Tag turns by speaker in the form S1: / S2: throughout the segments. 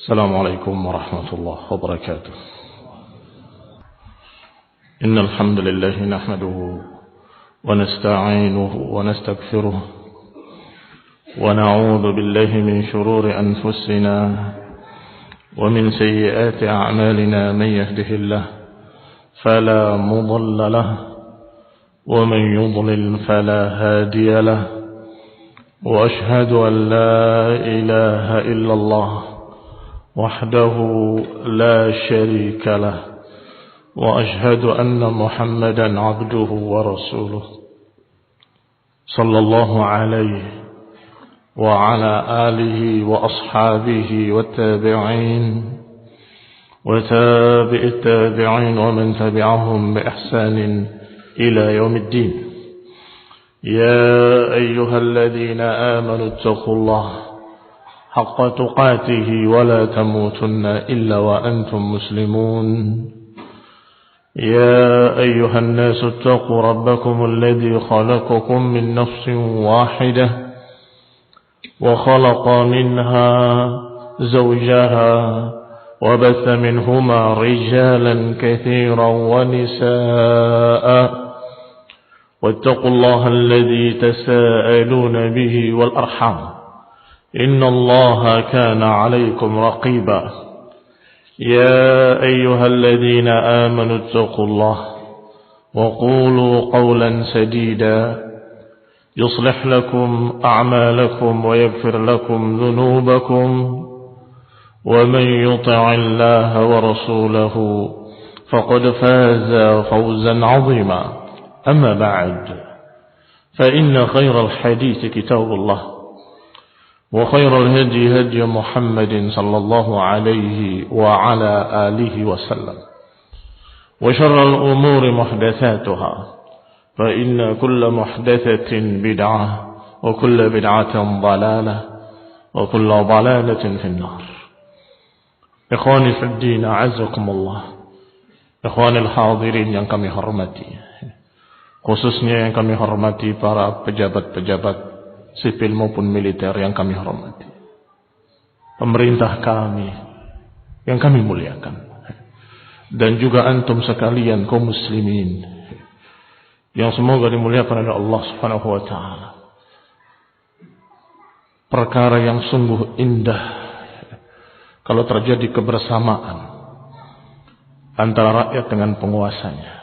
S1: السلام عليكم ورحمة الله وبركاته. إن الحمد لله نحمده ونستعينه ونستغفره ونعوذ بالله من شرور أنفسنا ومن سيئات أعمالنا. من يهده الله فلا مضل له ومن يضلل فلا هادي له، وأشهد أن لا إله إلا الله وحده لا شريك له، وأشهد أن محمدا عبده ورسوله صلى الله عليه وعلى آله وأصحابه والتابعين وتابع التابعين ومن تبعهم بإحسان إلى يوم الدين. يا أيها الذين آمنوا اتقوا الله حق تقاته ولا تموتن إلا وأنتم مسلمون. يا أيها الناس اتقوا ربكم الذي خلقكم من نفس واحدة وخلق منها زوجها وبث منهما رجالا كثيرا ونساء، واتقوا الله الذي تساءلون به والأرحام إن الله كان عليكم رقيبا. يا أيها الذين آمنوا اتقوا الله وقولوا قولا سديدا يصلح لكم أعمالكم ويغفر لكم ذنوبكم، ومن يطع الله ورسوله فقد فاز فوزا عظيما. أما بعد، فإن خير الحديث كتاب الله، وخير الهدي هدي محمد صلى الله عليه وعلى آله وسلم، وشر الأمور محدثاتها، فإن كل محدثة بدعة وكل بدعة ضلالة وكل ضلالة في النار. إخواني في الدين أعزكم الله. إخواني الحاضرين yang kami hormati, khususnya yang kami hormati para pejabat-pejabat sipil maupun militer yang kami hormati, pemerintah kami yang kami muliakan, dan juga antum sekalian kaum muslimin yang semoga dimuliakan oleh Allah Subhanahu wa taala. Perkara yang sungguh indah kalau terjadi kebersamaan antara rakyat dengan penguasanya,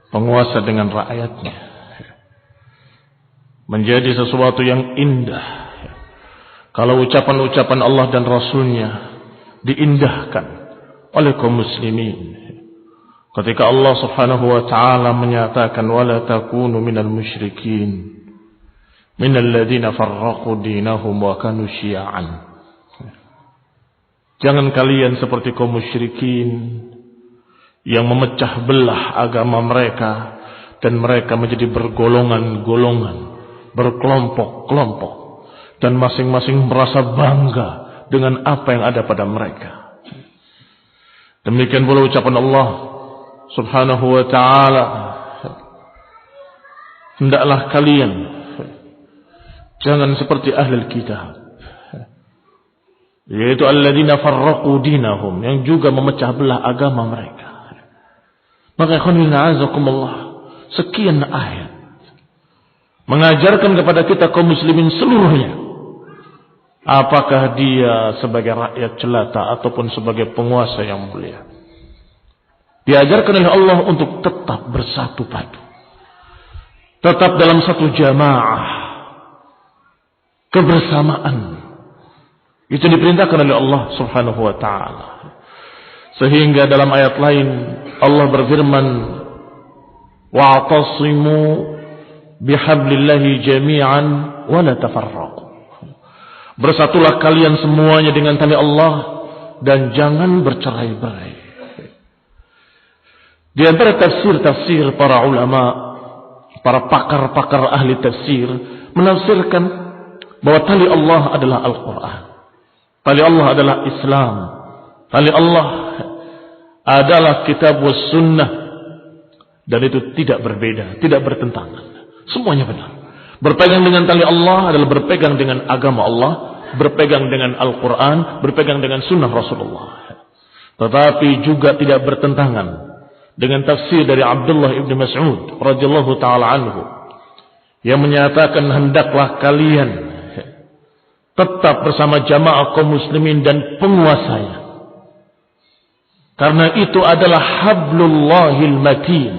S1: penguasa dengan rakyatnya, menjadi sesuatu yang indah kalau ucapan-ucapan Allah dan Rasulnya diindahkan oleh kaum muslimin. Ketika Allah Subhanahu wa ta'ala menyatakan wala takunu minal musyrikin minal ladzina farraqu dinahum wa kanu syi'an. Jangan kalian seperti kaum musyrikin yang memecah belah agama mereka dan mereka menjadi bergolongan-golongan, berkelompok-kelompok, dan masing-masing merasa bangga dengan apa yang ada pada mereka. Demikian pula ucapan Allah Subhanahu wa ta'ala, hendaklah kalian jangan seperti ahlul kitab, yaitu alladzina farraqu dinahum, yang juga memecah belah agama mereka. Maka ikhwan a'azakumullah, sekian ayat mengajarkan kepada kita kaum muslimin seluruhnya, apakah dia sebagai rakyat jelata ataupun sebagai penguasa yang mulia, diajarkan oleh Allah untuk tetap bersatu padu, tetap dalam satu jamaah, kebersamaan. Itu diperintahkan oleh Allah Subhanahu wa ta'ala. Sehingga dalam ayat lain Allah berfirman, wa'tasimu bihablillahi jami'an wa la tafarraqu. Bersatulah kalian semuanya dengan tali Allah dan jangan bercerai-berai. Di antara tafsir-tafsir para ulama, para pakar-pakar ahli tafsir menafsirkan bahwa tali Allah adalah Al-Quran, tali Allah adalah Islam, tali Allah adalah kitab was sunnah, dan itu tidak berbeda, tidak bertentangan, semuanya benar. Berpegang dengan tali Allah adalah berpegang dengan agama Allah, berpegang dengan Al-Quran, berpegang dengan sunnah Rasulullah. Tetapi juga tidak bertentangan dengan tafsir dari Abdullah ibn Mas'ud radhiyallahu ta'ala anhu, yang menyatakan hendaklah kalian tetap bersama jamaah kaum muslimin dan penguasanya, karena itu adalah hablullahil matin,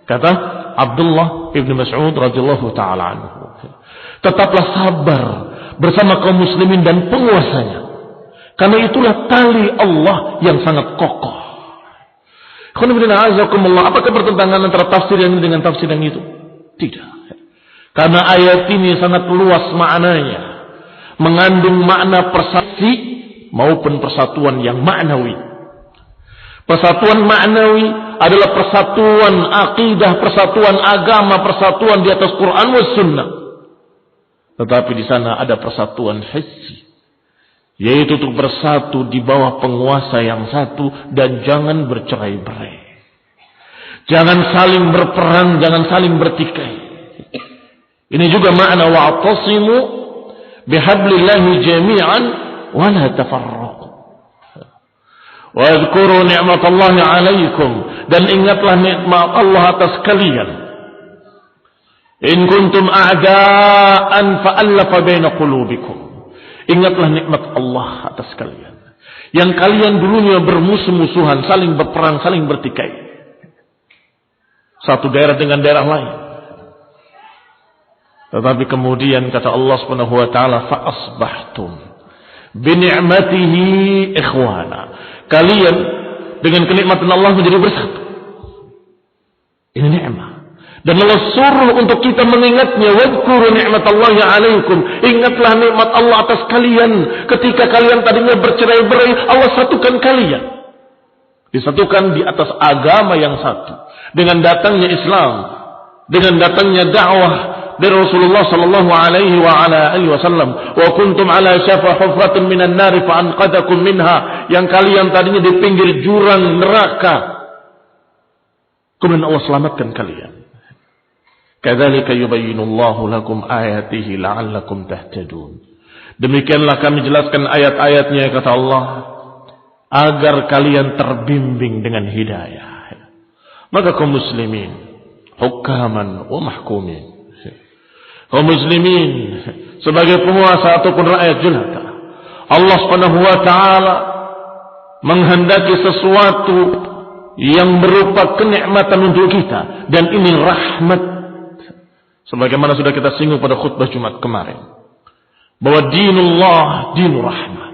S1: kata Abdullah ibn Mas'ud radhiyallahu ta'ala anhu. Tetaplah sabar bersama kaum muslimin dan penguasanya, karena itulah tali Allah yang sangat kokoh. Apakah bertentangan antara tafsir yang ini dengan tafsir yang itu? Tidak. Karena ayat ini sangat luas maknanya, mengandung makna persatuan maupun persatuan yang maknawi. Persatuan maknawi adalah persatuan akidah, persatuan agama, persatuan di atas Quran was sunnah. Tetapi di sana ada persatuan hissi, yaitu untuk bersatu di bawah penguasa yang satu dan jangan bercerai-berai. Jangan saling berperang, jangan saling bertikai. Ini juga makna wa'tasimu bihablillahi jami'an wa la tafarraqu. Wa dzkuru ni'matallahi 'alaikum, dan ingatlah nikmat Allah atas kalian. In kuntum a'da'an fa'allafa baina qulubikum. Ingatlah nikmat Allah atas kalian, yang kalian dulunya bermusuh-musuhan, saling berperang, saling bertikai, satu daerah dengan daerah lain. Tetapi kemudian kata Allah Subhanahu wa taala, fa asbahtum bi ni'matihi ikhwana. Kalian dengan kenikmatan Allah menjadi bersatu. Ini nikmat. Dan Allah suruh untuk kita mengingatnya. Wadhkuru ni'matallahi 'alaikum. Ingatlah nikmat Allah atas kalian. Ketika kalian tadinya bercerai-berai, Allah satukan kalian. Disatukan di atas agama yang satu. Dengan datangnya Islam, dengan datangnya dakwah dari Rasulullah sallallahu alaihi wa ala alihi wasallam. Wa kuntum ala syafa hufratin minan nar fa anqadakum minha. Yang kalian tadinya di pinggir jurang neraka, kemudian Allah selamatkan kalian. Kadzalika yubayyinullahu lakum ayatihi la'allakum tahtadun. Demikianlah kami jelaskan ayat-ayatnya, kata Allah, agar kalian terbimbing dengan hidayah. Maka kaum muslimin, hukaman wa mahkumin, kaum muslimin sebagai penguasa ataupun rakyat jelata, Allah Subhanahu wa taala menghendaki sesuatu yang berupa kenikmatan untuk kita, dan ini rahmat. Sebagaimana sudah kita singgung pada khutbah Jumat kemarin, bahwa dinullah dinur rahmah.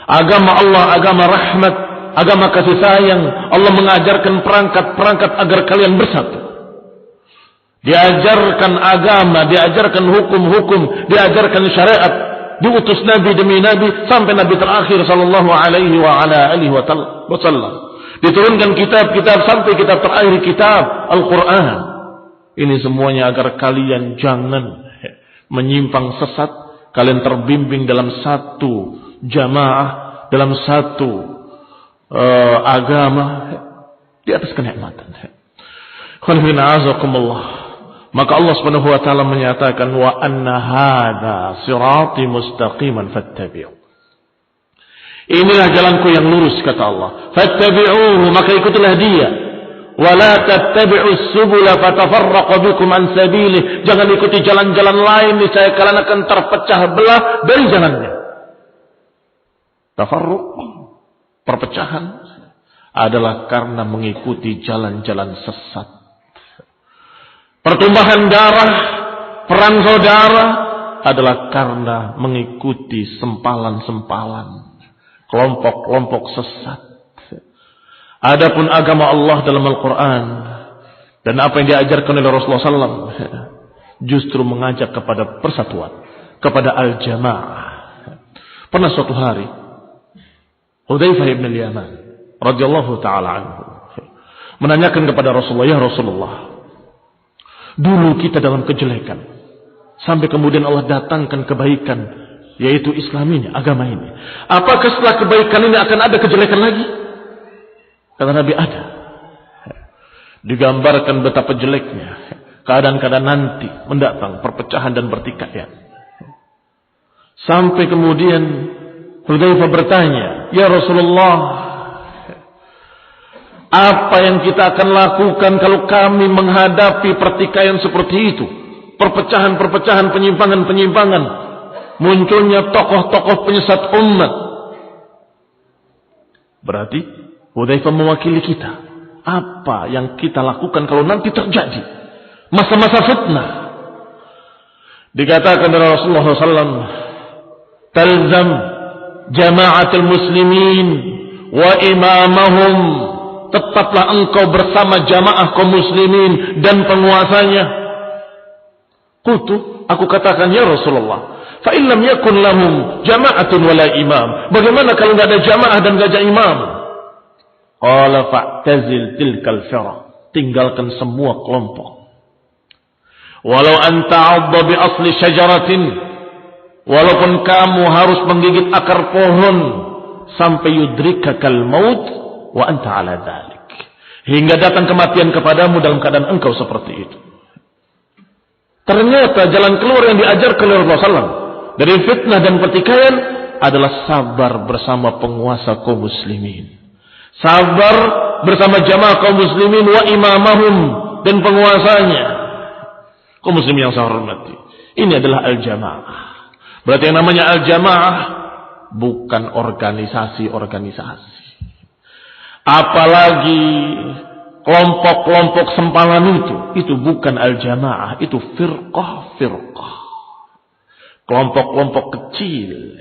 S1: Agama Allah agama rahmat, agama kasih sayang. Allah mengajarkan perangkat-perangkat agar kalian bersatu. Diajarkan agama, diajarkan hukum-hukum, diajarkan syariat, diutus nabi demi nabi sampai nabi terakhir sallallahu alaihi wa ala alihi wasallam. Diturunkan kitab-kitab sampai kitab terakhir, kitab Al-Quran. Ini semuanya agar kalian jangan menyimpang sesat, kalian terbimbing dalam satu jamaah, dalam satu agama di atas kenikmatan. Maka Allah Subhanahu wa taala menyatakan, wa anna hadza sirati mustaqiman fattabi'u. Inilah jalanku yang lurus, kata Allah. Fattabi'uhu, maka ikutilah dia. Wala tattabi'us subula fatafarraqu bikum an sabilih. Jangan ikuti jalan-jalan lain, niscaya kalian akan terpecah belah dari jalannya. Tafarruq, perpecahan, adalah karena mengikuti jalan-jalan sesat. Pertumbuhan darah, perang saudara, adalah karena mengikuti sempalan-sempalan, kelompok-kelompok sesat. Adapun agama Allah dalam Al-Quran dan apa yang diajarkan oleh Rasulullah SAW justru mengajak kepada persatuan, kepada al-jamaah. Pernah suatu hari Hudzaifah ibn al-Yaman radhiyallahu ta'ala anhu menanyakan kepada Rasulullah, ya Rasulullah, dulu kita dalam kejelekan, sampai kemudian Allah datangkan kebaikan, yaitu Islam ini, agama ini. Apakah setelah kebaikan ini akan ada kejelekan lagi? Kata Nabi, ada. Digambarkan betapa jeleknya keadaan-keadaan nanti mendatang, perpecahan dan pertikaian. Sampai kemudian Hudzaifah bertanya, "Ya Rasulullah, apa yang kita akan lakukan kalau kami menghadapi pertikaian seperti itu? Perpecahan-perpecahan, penyimpangan-penyimpangan, munculnya tokoh-tokoh penyesat umat." Berarti Hudzaifah mewakili kita. Apa yang kita lakukan kalau nanti terjadi masa-masa fitnah? Dikatakan oleh Rasulullah SAW, "Talzam jama'atul muslimin wa imamahum." Tetaplah engkau bersama jamaah kaum muslimin dan penguasanya. Qultu, aku katakan, "Ya Rasulullah, fa in lam yakun lahum jama'atun wala imam." Bagaimana kalau enggak ada jamaah dan enggak ada imam? Qala fa'tazil tilkal firaq. Tinggalkan semua kelompok. Walau anta 'adda bi asli syajaratin, walaupun kamu harus menggigit akar pohon sampai yudrikakal maut wa anta 'ala dzalik. Hingga datang kematian kepadamu dalam keadaan engkau seperti itu. Ternyata jalan keluar yang diajarkan oleh Rasulullah SAW dari fitnah dan pertikaian adalah sabar bersama penguasa kaum muslimin. Sabar bersama jamaah kaum muslimin wa imamahum dan penguasanya. Kaum muslimin yang saya hormati, ini adalah al-jamaah. Berarti yang namanya al-jamaah bukan organisasi-organisasi. Apalagi kelompok-kelompok sempalan itu bukan al-jamaah, itu firqah-firqah. Kelompok-kelompok kecil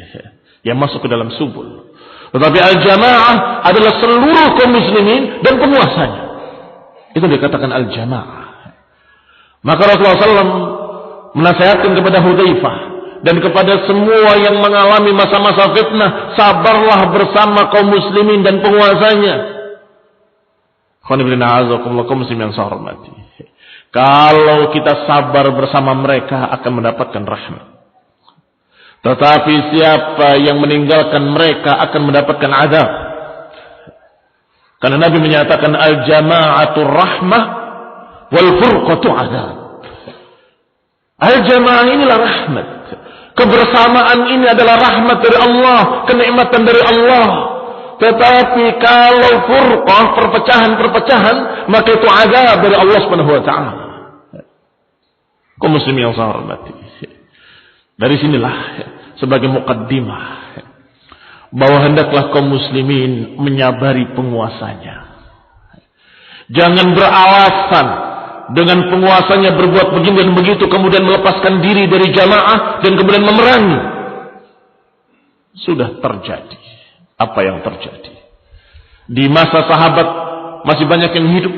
S1: yang masuk ke dalam subul. Tetapi al-jamaah adalah seluruh kaum muslimin dan penguasanya. Itu dikatakan al-jamaah. Maka Rasulullah SAW menasihatkan kepada Hudzaifah dan kepada semua yang mengalami masa-masa fitnah, sabarlah bersama kaum muslimin dan penguasanya. Kaum muslimin yang saya hormati, kalau kita sabar bersama mereka akan mendapatkan rahmat. Tetapi siapa yang meninggalkan mereka akan mendapatkan azab. Karena Nabi menyatakan al-jama'atu rahmah wal furqatu azab. Al-jamaah inilah rahmat. Kebersamaan ini adalah rahmat dari Allah, kenikmatan dari Allah. Tetapi kalau furqah, perpecahan-perpecahan, maka itu azab dari Allah Subhanahu wa taala. Kaum muslimin yang saya hormati, dari sinilah sebagai muqaddimah bahwa hendaklah kaum muslimin menyabari penguasanya. Jangan beralasan dengan penguasanya berbuat begini dan begitu kemudian melepaskan diri dari jamaah dan kemudian memerangi. Sudah terjadi apa yang terjadi. Di masa sahabat masih banyak yang hidup.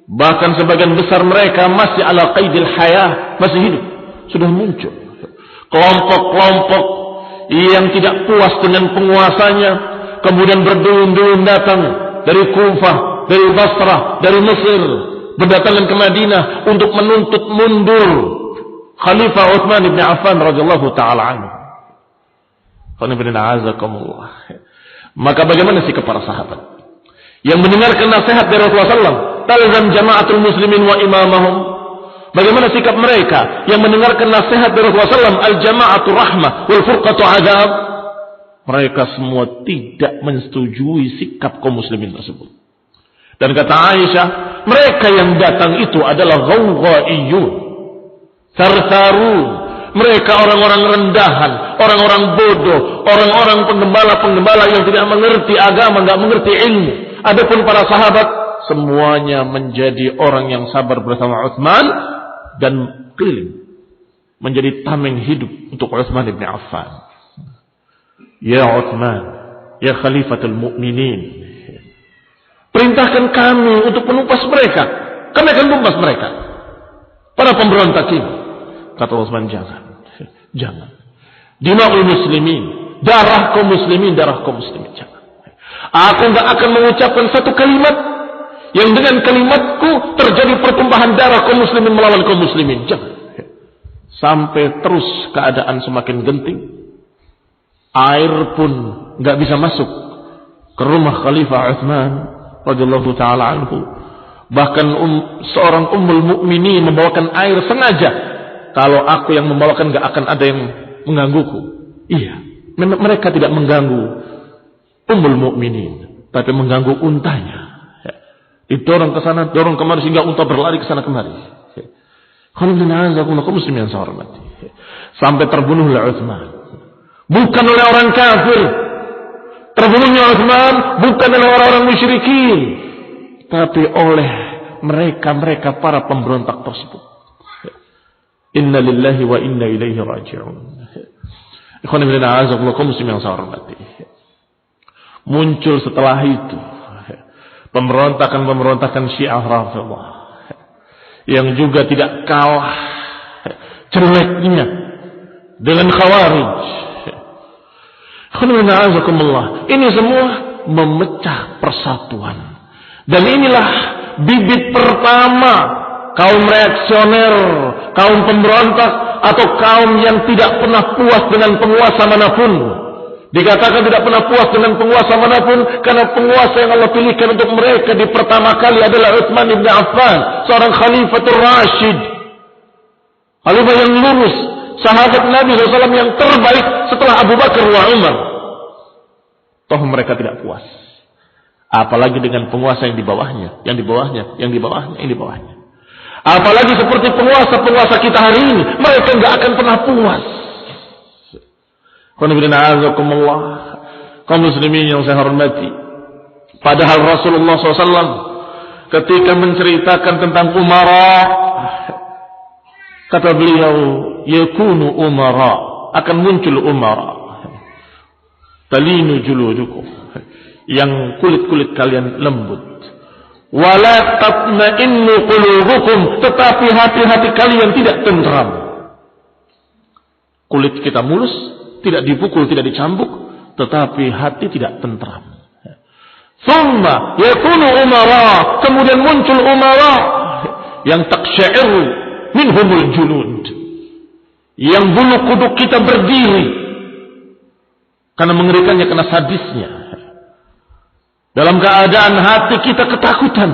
S1: Bahkan sebagian besar mereka masih ala qaidil hayah, masih hidup. Sudah muncul kelompok-kelompok yang tidak puas dengan penguasanya, kemudian berduyun-duyun datang dari Kufah, dari Basrah, dari Mesir, berdatangan ke Madinah untuk menuntut mundur Khalifah Utsman bin Affan radhiyallahu taala anhu. Maka bagaimana sikap para sahabat yang mendengarkan nasihat dari Rasulullah SAW, talzam jama'atul muslimin wa imamahum? Bagaimana sikap mereka yang mendengarkan nasihat dari Rasulullah SAW, al-jama'atu rahmah wal furqatu azab? Mereka semua tidak menyetujui sikap kaum muslimin tersebut. Dan kata Aisyah, mereka yang datang itu adalah ghawghaiyun, sarsarun. Mereka orang-orang rendahan, orang-orang bodoh, orang-orang penggembala-penggembala yang tidak mengerti agama, tidak mengerti ilmu. Adapun para sahabat, semuanya menjadi orang yang sabar bersama Utsman dan keliling menjadi tameng hidup untuk Utsman bin Affan. Ya Utsman, ya Khalifatul Mukminin, perintahkan kami untuk menumpas mereka. Kami akan tumpas mereka, para pemberontak ini. Kata Utsman, jangan. Dima'ul muslimin, darah kaum muslimin, jangan. Aku enggak akan mengucapkan satu kalimat yang dengan kalimatku terjadi pertumpahan darah kaum muslimin melawan kaum muslimin. Jangan. Sampai terus keadaan semakin genting. Air pun enggak bisa masuk ke rumah Khalifah Utsman radhiyallahu taala anhu. Bahkan seorang ummul mukminin membawakan air sengaja. Kalau aku yang membawakan gak akan ada yang menggangguku. Iya, mereka tidak mengganggu Ummul Mukminin, tapi mengganggu untanya. Didorong ke sana, dorong kemari sehingga unta berlari ke sana kemari. Muslimin yang saya hormati. Sampai terbunuh oleh Utsman. Bukan oleh orang kafir. Terbunuhnya Utsman bukan oleh orang-orang musyrikin, tapi oleh mereka para pemberontak tersebut. Inna lillahi wa inna ilaihi raji'un. Ikhwan fillah, a'azakumullah, muslimin yang saya hormati. Muncul setelah itu pemberontakan Syiah Rafidhah yang juga tidak kalah jeleknya dengan Khawarij. Ini semua memecah persatuan. Dan inilah bibit pertama kaum reaksioner, kaum pemberontak, atau kaum yang tidak pernah puas dengan penguasa manapun. Dikatakan tidak pernah puas dengan penguasa manapun karena penguasa yang Allah pilihkan untuk mereka di pertama kali adalah Utsman bin Affan, seorang Khalifatul Rashid, khalifah yang lurus, sahabat Nabi SAW yang terbaik setelah Abu Bakar wa Umar. Toh mereka tidak puas, apalagi dengan penguasa yang di bawahnya, yang di bawahnya, yang di bawahnya, yang di bawahnya. Apalagi seperti penguasa-penguasa kita hari ini, mereka nggak akan pernah puas. Kaum muslimin yang saya hormati, padahal Rasulullah SAW ketika menceritakan tentang umara, kata beliau, yakunu umara, akan muncul umara, talinu juludukum, yang kulit-kulit kalian lembut, wala tatma'innu qulubukum, tetapi hati-hati kalian tidak tentram. Kulit kita mulus, tidak dipukul, tidak dicambuk, tetapi hati tidak tentram. Thumma yakunu umara, kemudian muncul umara yang taqsha'iru minhumul julud, yang bulu kuduk kita berdiri karena mengerikannya, karena sadisnya. Dalam keadaan hati kita ketakutan,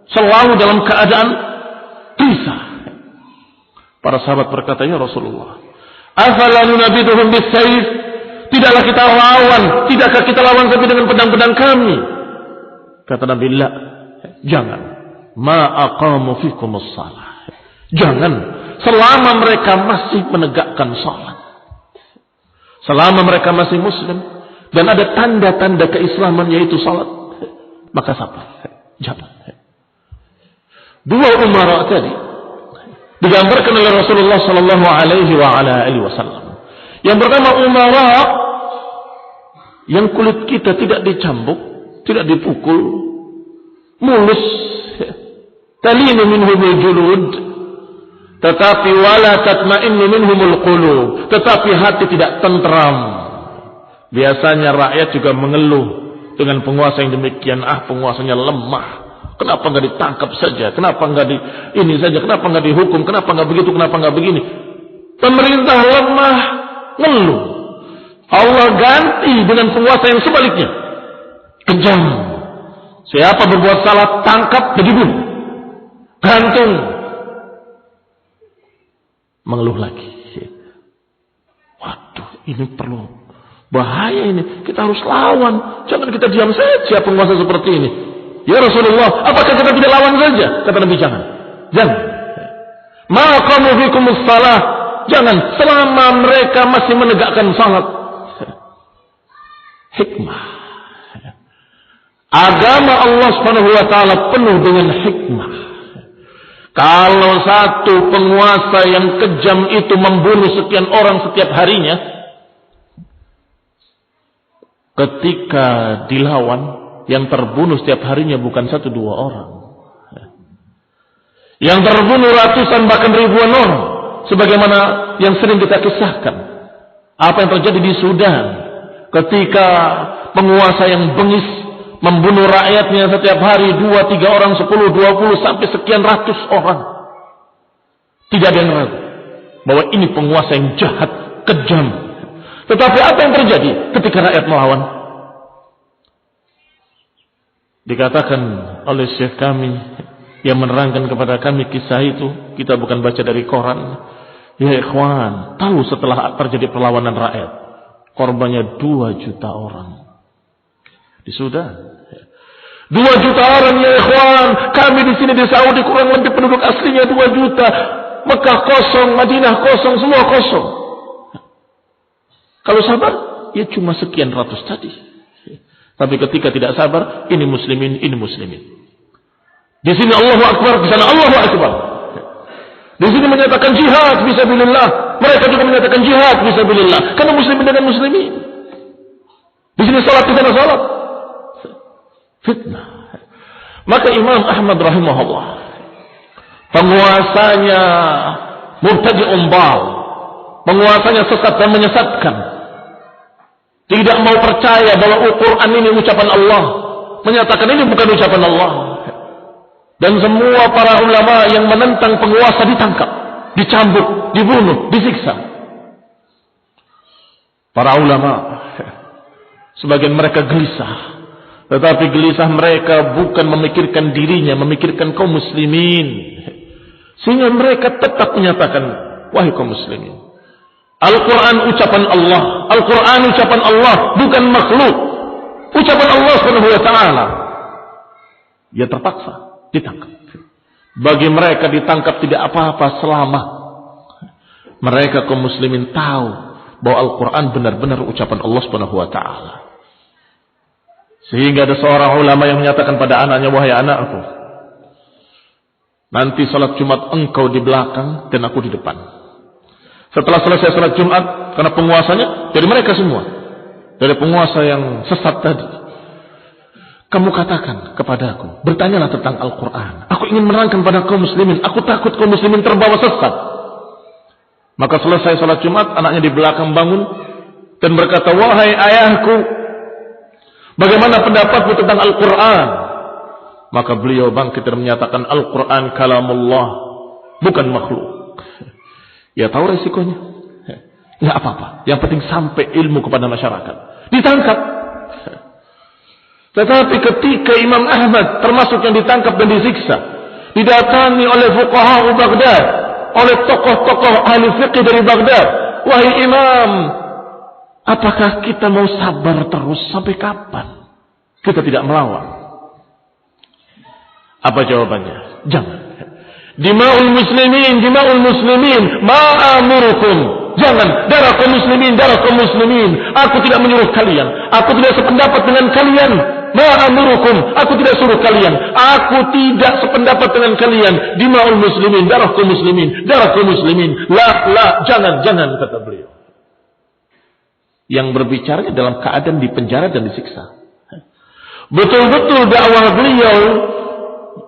S1: selalu dalam keadaan gelisah. Para sahabat berkata, ya Rasulullah, afala nunabiduhum bisayf, tidaklah kita lawan, tidakkah kita lawan sampai dengan pedang-pedang kami? Kata Nabi, la, jangan. Ma aqamu fikumus salah, jangan, selama mereka masih menegakkan salat, selama mereka masih muslim dan ada tanda-tanda keislaman yaitu salat, maka sabar, jangan. Dua umara tadi digambarkan oleh Rasulullah sallallahu alaihi wasallam. Yang pertama umara yang kulit kita tidak dicambuk, tidak dipukul, mulus, talinu minhumul julud, tetapi wala tatma'innu minhumul qulub, tetapi hati tidak tentram. Biasanya rakyat juga mengeluh dengan penguasa yang demikian, penguasanya lemah, kenapa nggak ditangkap saja, kenapa nggak di ini saja, kenapa nggak dihukum, kenapa nggak begitu, kenapa nggak begini. Pemerintah lemah, ngeluh. Allah ganti dengan penguasa yang sebaliknya, kejam. Siapa berbuat salah tangkap, dibunuh, gantung, mengeluh lagi. Waduh, ini perlu bahaya ini, kita harus lawan. Jangan kita diam saja penguasa seperti ini. Ya Rasulullah, apakah kita tidak lawan saja? Kata Nabi, jangan. Ma qamu fikumus salah, jangan, selama mereka masih menegakkan salat. Hikmah. Agama Allah Subhanahu wa taala penuh dengan hikmah. Kalau satu penguasa yang kejam itu membunuh sekian orang setiap harinya, ketika dilawan, yang terbunuh setiap harinya bukan 1-2 orang, yang terbunuh ratusan bahkan ribuan orang, sebagaimana yang sering kita kisahkan apa yang terjadi di Sudan ketika penguasa yang bengis membunuh rakyatnya setiap hari 2-3 orang, 10, 20 sampai sekian ratus orang. Tidak ada yang ragu bahwa ini penguasa yang jahat, kejam. Tetapi apa yang terjadi ketika rakyat melawan? Dikatakan oleh syekh kami yang menerangkan kepada kami kisah itu, kita bukan baca dari koran, Ya ikhwan, tahu setelah terjadi perlawanan rakyat, korbannya 2 juta orang. Di Sudan. 2 juta orang ya ikhwan. Kami di sini di Saudi kurang lebih penduduk aslinya 2 juta. Mekah kosong, Madinah kosong, semua kosong. Kalau sabar, ya cuma sekian ratus tadi. Tapi ketika tidak sabar, ini muslimin, ini muslimin. Di sini Allahu Akbar, di sana Allahu Akbar. Di sini menyatakan jihad fisabilillah, mereka juga menyatakan jihad fisabilillah. Karena muslimin dengan muslimin. Di sini salat, di sana salat. Fitnah. Maka Imam Ahmad rahimahullah, penguasanya mubtadi'un dhal, penguasanya sesat dan menyesatkan, tidak mau percaya bahwa Al-Quran ini ucapan Allah, menyatakan ini bukan ucapan Allah. Dan semua para ulama yang menentang penguasa ditangkap, dicambuk, dibunuh, disiksa. Para ulama, sebagian mereka gelisah, tetapi gelisah mereka bukan memikirkan dirinya, memikirkan kaum muslimin. Sehingga mereka tetap menyatakan, wahai kaum muslimin, Al-Quran ucapan Allah, Al-Quran ucapan Allah, bukan makhluk, ucapan Allah Subhanahu wa ta'ala. Dia terpaksa ditangkap. Bagi mereka ditangkap tidak apa-apa selama mereka kaum muslimin tahu bahwa Al-Quran benar-benar ucapan Allah Subhanahu wa ta'ala. Sehingga ada seorang ulama yang menyatakan pada anaknya, wahai anakku, nanti salat Jumat engkau di belakang dan aku di depan. Setelah selesai salat Jumat, karena penguasanya dari mereka semua, dari penguasa yang sesat tadi, kamu katakan kepadaku, bertanyalah tentang Al-Quran. Aku ingin menerangkan pada kaum muslimin. Aku takut kaum muslimin terbawa sesat. Maka selesai salat Jumat, anaknya di belakang bangun dan berkata, wahai ayahku, bagaimana pendapatmu tentang Al-Quran? Maka beliau bangkit dan menyatakan, Al-Quran kalamullah, bukan makhluk. Ya tahu resikonya. Ya apa-apa. Yang penting sampai ilmu kepada masyarakat. Ditangkap. Tetapi ketika Imam Ahmad termasuk yang ditangkap dan disiksa, didatangi oleh fuqaha Baghdad, oleh tokoh-tokoh ahli fiqh dari Baghdad, wahai Imam, apakah kita mau sabar terus sampai kapan? Kita tidak melawan. Apa jawabannya? Jangan. Dima'ul muslimin, ma'amurukum. Jangan, darah kaum muslimin. Aku tidak menyuruh kalian. Aku tidak sependapat dengan kalian. Ma'amurukum, aku tidak suruh kalian. Aku tidak sependapat dengan kalian. Dima'ul muslimin, darah kaum muslimin. La, jangan, kata beliau. Yang berbicara dalam keadaan dipenjara dan disiksa. Betul-betul dakwah beliau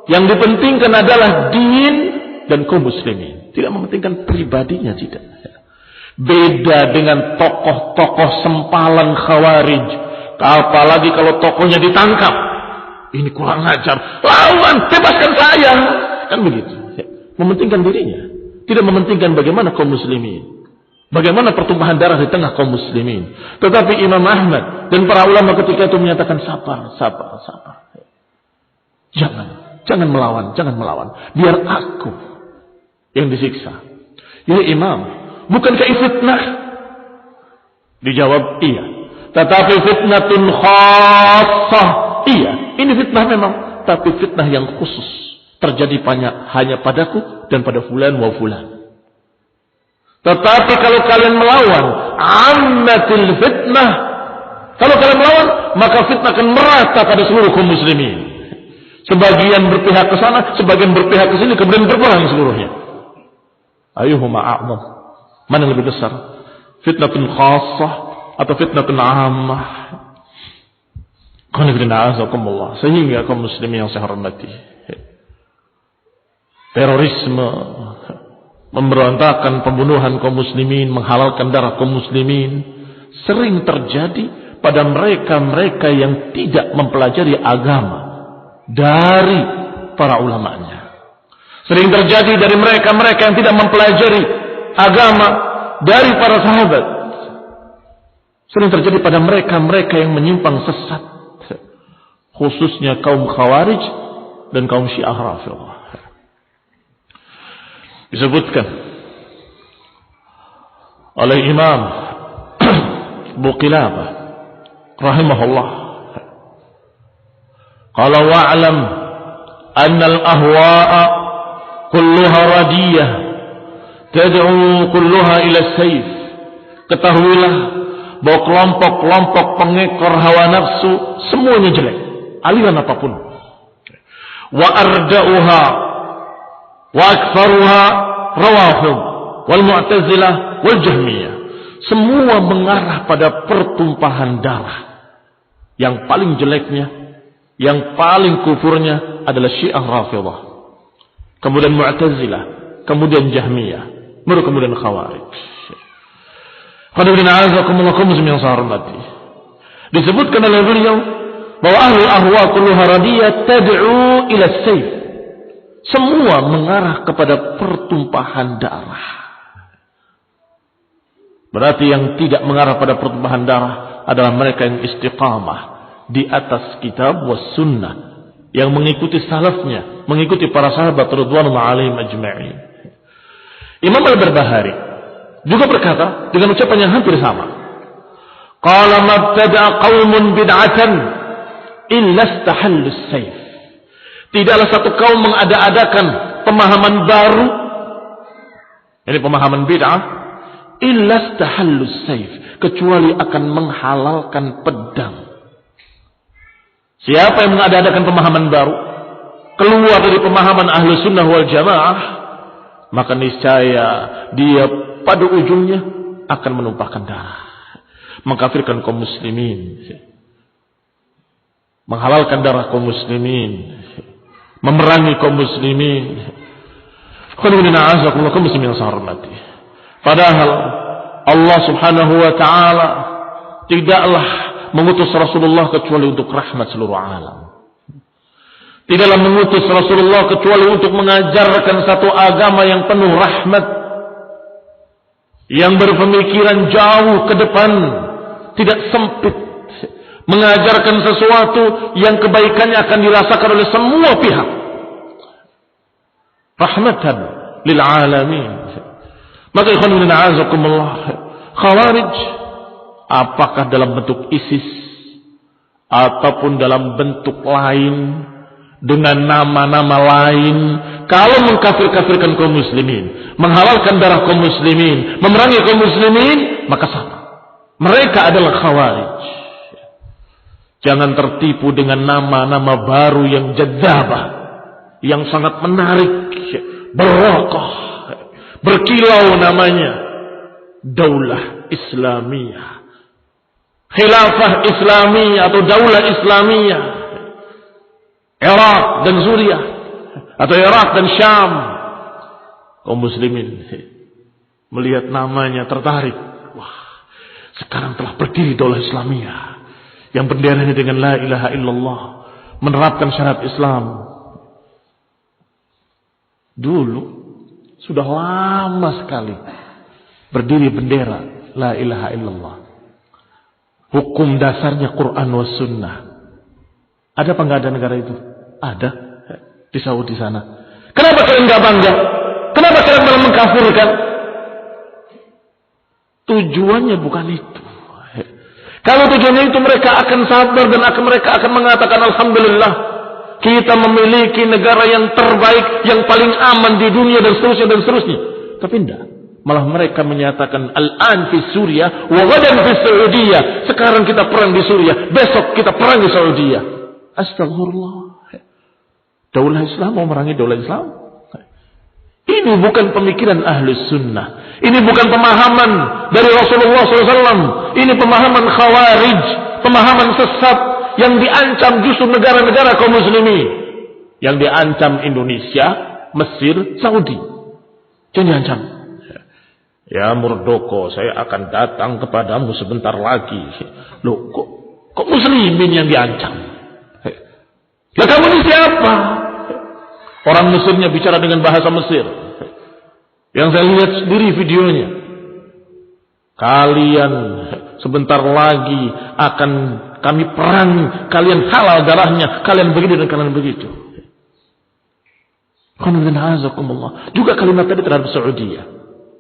S1: yang dipentingkan adalah din dan kaum muslimin. Tidak mementingkan pribadinya, tidak. Beda dengan tokoh-tokoh sempalan khawarij. Apalagi kalau tokohnya ditangkap. Ini kurang ajar. Lawan, bebaskan saya. Kan begitu. Mementingkan dirinya. Tidak mementingkan bagaimana kaum muslimin. Bagaimana pertumpahan darah di tengah kaum muslimin. Tetapi Imam Ahmad dan para ulama ketika itu menyatakan sabar. Jangan melawan. Biar aku yang disiksa. Ya Imam, bukankah ini fitnah? Dijawab, iya. Tetapi fitnatun khassah. Iya, ini fitnah memang. Tapi fitnah yang khusus. Terjadi hanya padaku dan pada fulan wa fulan. Tetapi kalau kalian melawan, ammatil fitnah. Kalau kalian melawan, maka fitnah akan merata pada seluruh kaum muslimin. Sebagian berpihak ke sana, sebagian berpihak ke sini, kemudian berperang seluruhnya. Ayuhuma a'zam? Mana yang lebih besar? Fitnatun khassah atau fitnatun ammah? Sehingga kaum muslimin yang saya hormati, terorisme, pemberontakan, pembunuhan kaum muslimin, menghalalkan darah kaum muslimin sering terjadi pada mereka-mereka yang tidak mempelajari agama dari para ulamanya. Sering terjadi dari mereka-mereka yang tidak mempelajari agama dari para sahabat. Sering terjadi pada mereka-mereka yang menyimpang sesat, khususnya kaum Khawarij dan kaum Syiah Rafidhah. Disebutkan oleh Imam Abu Qilabah rahimahullah. Qala wa'lam anna al-ahwa'a kulluha radiyah tad'u kulluha ila as-sayf. Ketahuilah bahwa kelompok-kelompok pengekor hawa nafsu semuanya jelek, aliran apapun. Wa arda'uha wa aktsaruha rawafid wal mu'tazilah wal jahmiyah. Semua mengarah pada pertumpahan darah. Yang paling jeleknya, yang paling kufurnya adalah Syiah Rafidhah. Kemudian Mu'tazilah, kemudian Jahmiyah, baru kemudian Khawarij. Qadibina azakumullah muslim yang saya hormati. Disebutkan oleh beliau bahwa ahlul ahwa kulluha radiyah tad'u ila as-sayf. Semua mengarah kepada pertumpahan darah. Berarti yang tidak mengarah pada pertumpahan darah adalah mereka yang istiqamah di atas kitab was sunnah, yang mengikuti salafnya, mengikuti para sahabat radhiyallahu alaihim ajma'in. Imam Al-Barbahari juga berkata dengan ucapan yang hampir sama. Qala mabtada'a qaumun bid'atan illa istahallu as-sayf. Tidaklah satu kaum mengada-adakan pemahaman baru, ini pemahaman bid'ah, illa istahallu as-sayf, kecuali akan menghalalkan pedang. Siapa yang mengada-adakan pemahaman baru, keluar dari pemahaman ahlu sunnah wal jamaah, maka niscaya dia pada ujungnya akan menumpahkan darah, mengkafirkan kaum muslimin, menghalalkan darah kaum muslimin, memerangi kaum muslimin. Kaum muslimin yang saya hormati. Padahal Allah subhanahu wa ta'ala tidaklah mengutus Rasulullah kecuali untuk rahmat seluruh alam. Tidaklah mengutus Rasulullah kecuali untuk mengajarkan satu agama yang penuh rahmat, yang berpemikiran jauh ke depan, tidak sempit, mengajarkan sesuatu yang kebaikannya akan dirasakan oleh semua pihak. Rahmatan lil alamin. Maka ikhwan fillah a'azakumullah, Khawarij apakah dalam bentuk ISIS ataupun dalam bentuk lain dengan nama-nama lain, kalau mengkafir-kafirkan kaum muslimin, menghalalkan darah kaum muslimin, memerangi kaum muslimin, maka sama. Mereka adalah Khawarij. Jangan tertipu dengan nama-nama baru yang jadzabah, yang sangat menarik, barokah, berkilau namanya. Daulah Islamiyah, Khilafah Islamiyah atau Daulah Islamiyah, Irak dan Suriah atau Irak dan Syam. Kaum muslimin melihat namanya tertarik. Wah, sekarang telah berdiri Daulah Islamiyah yang benderanya dengan la ilaha illallah, menerapkan syariat Islam. Dulu sudah lama sekali berdiri bendera la ilaha illallah. Hukum dasarnya Quran was sunnah. Ada apa enggak ada negara itu? Ada di Saudi sana. Kenapa kalian enggak bangga? Kenapa kalian malah mengkafirkan? Tujuannya bukan itu. Kalau tujuannya itu, mereka akan sabar dan mereka akan mengatakan alhamdulillah, kita memiliki negara yang terbaik, yang paling aman di dunia dan seterusnya dan seterusnya. Tapi enggak. Malah mereka menyatakan al-an fi Suriah wa ghadan fi Saudiyah. Sekarang kita perang di Suriah, besok kita perang di Saudiyah. Astagfirullah. Daulah Islam mau merangi daulah Islam. Ini bukan pemikiran Ahlus Sunnah. Ini bukan pemahaman dari Rasulullah SAW. Ini pemahaman Khawarij, pemahaman sesat yang diancam justru negara-negara kaum muslimin. Yang diancam Indonesia, Mesir, Saudi. Jangan diancam. Ya Murdoko, saya akan datang kepadamu sebentar lagi. Loh, kok muslimin yang diancam? Lah kamu ini siapa? Orang Mesirnya bicara dengan bahasa Mesir. Yang saya lihat sendiri videonya. Kalian sebentar lagi akan kami perang, kalian halal darahnya, kalian begini dan kalian begitu. Juga kalimat tadi terhadap Saudiyah.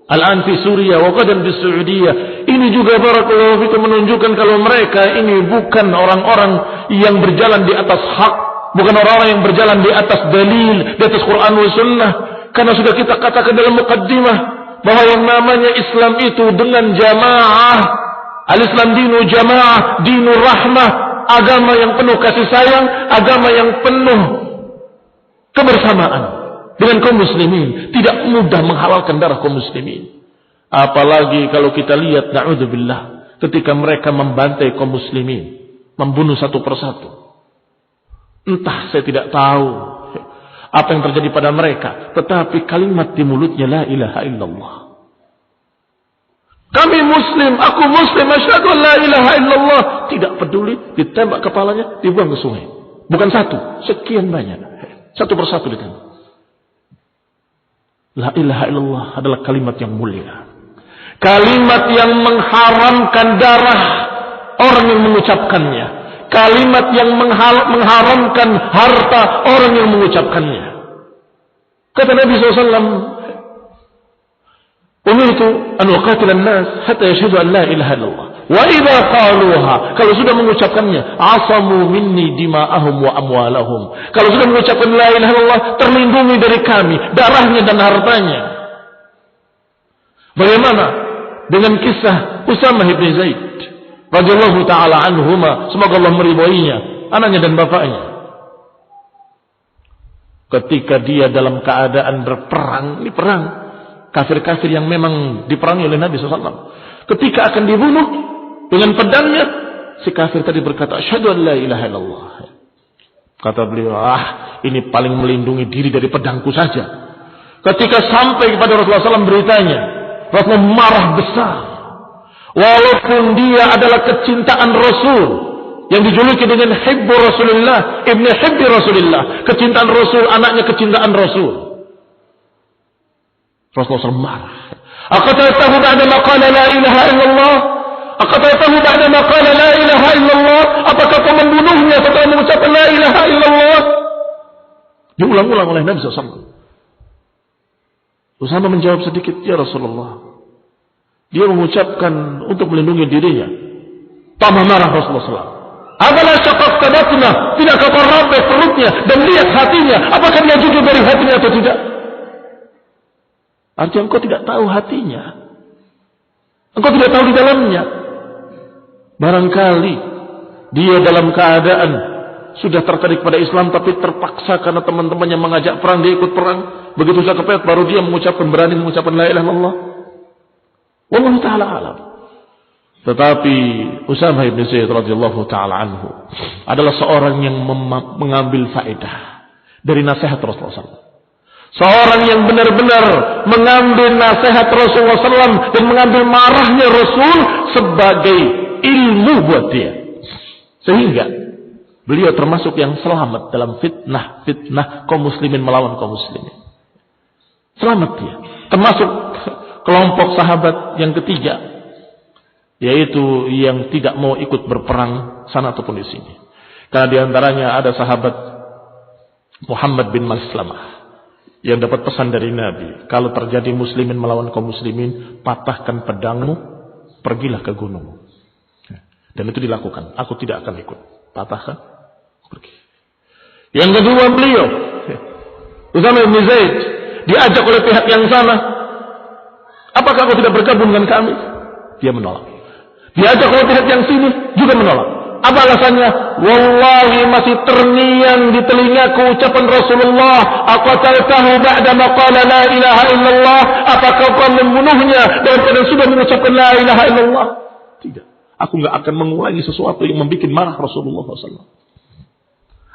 S1: Al-an fi Suriah wa qadan fi Saudiyah. Ini juga barakallahu fikum menunjukkan kalau mereka ini bukan orang-orang yang berjalan di atas hak, bukan orang-orang yang berjalan di atas dalil, di atas Quran wa sunnah. Karena sudah kita katakan dalam muqaddimah bahwa yang namanya Islam itu dengan jamaah. Al-Islam dinu jamaah, dinu rahmah, agama yang penuh kasih sayang, agama yang penuh kebersamaan dengan kaum muslimin. Tidak mudah menghalalkan darah kaum muslimin. Apalagi kalau kita lihat, na'udzubillah, ketika mereka membantai kaum muslimin, membunuh satu persatu. Entah, saya tidak tahu apa yang terjadi pada mereka, tetapi kalimat di mulutnya la ilaha illallah. Kami muslim, aku muslim, asyhadu an la ilaha illallah. Tidak peduli, ditembak kepalanya, dibuang ke sungai. Bukan satu, sekian banyak. Satu persatu ditembak. La ilaha illallah adalah kalimat yang mulia. Kalimat yang mengharamkan darah orang yang mengucapkannya. Kalimat yang mengharamkan harta orang yang mengucapkannya. Kata Nabi SAW, umirtu an uqatila an-nas hatta yashhadu an la ilaha illallah wa idza qaluha, kalau sudah mengucapkannya, asamu minni dima'ahum wa amwalahum, kalau sudah mengucapkan la ilaha illallah, terlindungi dari kami darahnya dan hartanya. Bagaimana dengan kisah Usamah bin Zaid radhiyallahu taala anhuma, semoga Allah meridhoinya, anaknya dan bapaknya, ketika dia dalam keadaan berperang, ini perang kafir-kafir yang memang diperangi oleh Nabi SAW. Ketika akan dibunuh dengan pedangnya, si kafir tadi berkata, asyhadu an la ilaha illallah. Kata beliau, ini paling melindungi diri dari pedangku saja. Ketika sampai kepada Rasulullah SAW beritanya, Rasulullah marah besar. Walaupun dia adalah kecintaan Rasul, yang dijuluki dengan hibbu Rasulullah, ibni hibbi Rasulullah, kecintaan Rasul, anaknya kecintaan Rasul. Rasulullah SAW marah. Aqataltahu ba'da ma qala la ilaha illallah? Aqataltahu ba'da ma qala la ilaha illallah? Apakah kau membunuhnya setelah mengucapkan la ilaha illallah? Diulang-ulang oleh Nabi SAW. Usamah menjawab sedikit, ya Rasulullah, dia mengucapkan untuk melindungi dirinya. Tambah marah Rasulullah SAW. Apala syaqaqta batnah? Tidakkah kau robek perutnya dan lihat hatinya? Apakah dia jujur dari hatinya atau tidak? Artinya engkau tidak tahu hatinya. Engkau tidak tahu di dalamnya. Barangkali dia dalam keadaan sudah tertarik pada Islam, tapi terpaksa karena teman-temannya mengajak perang, dia ikut perang. Begitu sudah kepepet, baru dia berani mengucapkan la ilaha illallah. Wallahu ta'ala alam. Tetapi Usamah bin Zaid radhiyallahu ta'ala anhu adalah seorang yang mengambil faedah dari nasihat Rasulullah SAW. Seorang yang benar-benar mengambil nasihat Rasulullah SAW dan mengambil marahnya Rasul sebagai ilmu buat dia. Sehingga beliau termasuk yang selamat dalam fitnah kaum muslimin melawan kaum muslimin. Selamat dia. Termasuk kelompok sahabat yang ketiga, yaitu yang tidak mau ikut berperang sana ataupun di sini. Karena diantaranya ada sahabat Muhammad bin Maslamah yang dapat pesan dari Nabi, kalau terjadi muslimin melawan kaum muslimin, patahkan pedangmu, pergilah ke gunung. Dan itu dilakukan. Aku tidak akan ikut. Patahkan, pergi. Yang kedua beliau, Usamah bin Zaid, diajak oleh pihak yang sama, apakah kau tidak bergabung dengan kami? Dia menolak. Diajak oleh pihak yang sini, juga menolak. Apa alasannya? Wallahi masih terngiang di telingaku ucapan Rasulullah, aqataltahu ba'da ma qala la ilaha illallah? Apakah kau membunuhnya dalam keadaan sudah mengucapkan la ilaha illallah? Tidak. Aku enggak akan mengulangi sesuatu yang membuat marah Rasulullah SAW.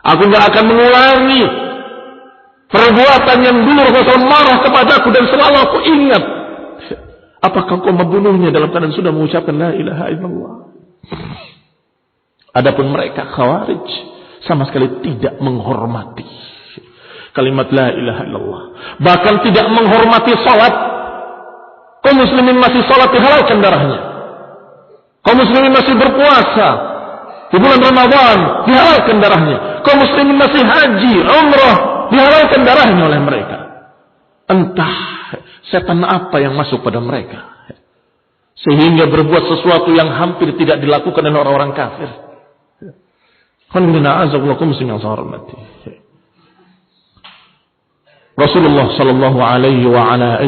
S1: Aku enggak akan mengulangi perbuatan yang dulu Rasulullah marah kepadaku dan selalu aku ingat. Apakah kau membunuhnya dalam keadaan sudah mengucapkan la ilaha illallah? Adapun mereka Khawarij sama sekali tidak menghormati kalimat la ilaha illallah. Bahkan tidak menghormati salat. Kaum muslimin masih salat dihalalkan darahnya. Kaum muslimin masih berpuasa di bulan Ramadan dihalalkan darahnya. Kaum muslimin masih haji, umrah dihalalkan darahnya oleh mereka. Entah setan apa yang masuk pada mereka sehingga berbuat sesuatu yang hampir tidak dilakukan oleh orang-orang kafir. Rasulullah sallallahu alaihi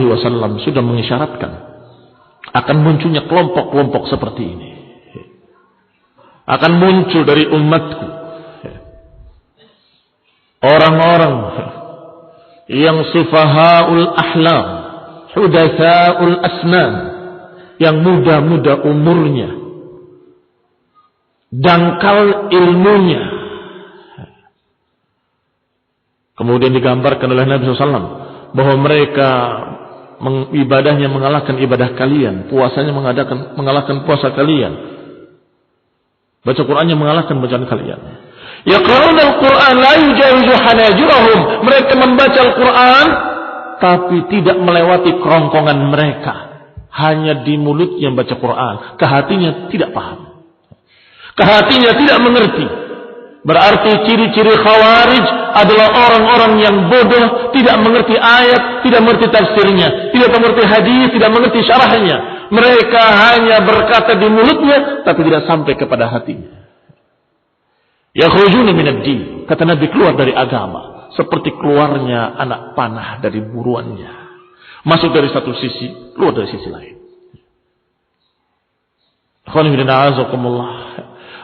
S1: wasallam sudah mengisyaratkan akan munculnya kelompok-kelompok seperti ini. Akan muncul dari umatku orang-orang yang sufahaul ahlam, hudatsaul asnan, yang muda-muda umurnya, dangkal ilmunya. Kemudian digambarkan oleh Nabi SAW bahwa mereka ibadahnya mengalahkan ibadah kalian, puasanya mengalahkan puasa kalian, baca Qur'annya mengalahkan bacaan kalian. Yaqra'una al-Qur'an la yujawizu hanajirahum. Mereka membaca Al-Qur'an tapi tidak melewati kerongkongan mereka. Hanya di mulutnya baca Qur'an, ke hatinya tidak paham. Ke hatinya tidak mengerti. Berarti ciri-ciri Khawarij adalah orang-orang yang bodoh, tidak mengerti ayat, tidak mengerti tafsirnya, tidak mengerti hadis, tidak mengerti syarahnya. Mereka hanya berkata di mulutnya tapi tidak sampai kepada hatinya. Yakhrujuna minad din, kata Nabi, keluar dari agama seperti keluarnya anak panah dari buruannya. Masuk dari satu sisi, keluar dari sisi lain.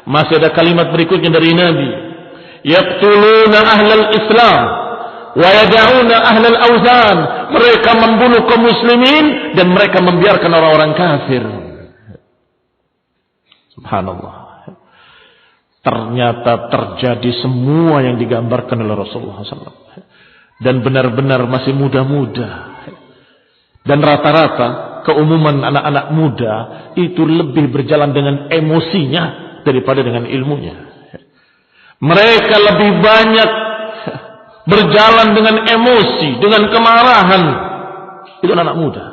S1: Masih ada kalimat berikutnya dari Nabi. Yaqtuluna ahlal Islam wa yad'una ahlal awzan. Mereka membunuh kaum muslimin dan mereka membiarkan orang-orang kafir. Subhanallah. Ternyata terjadi semua yang digambarkan oleh Rasulullah SAW. Dan benar-benar masih muda-muda. Dan rata-rata keumuman anak-anak muda itu lebih berjalan dengan emosinya daripada dengan ilmunya. Mereka lebih banyak berjalan dengan emosi, dengan kemarahan. Itu anak muda.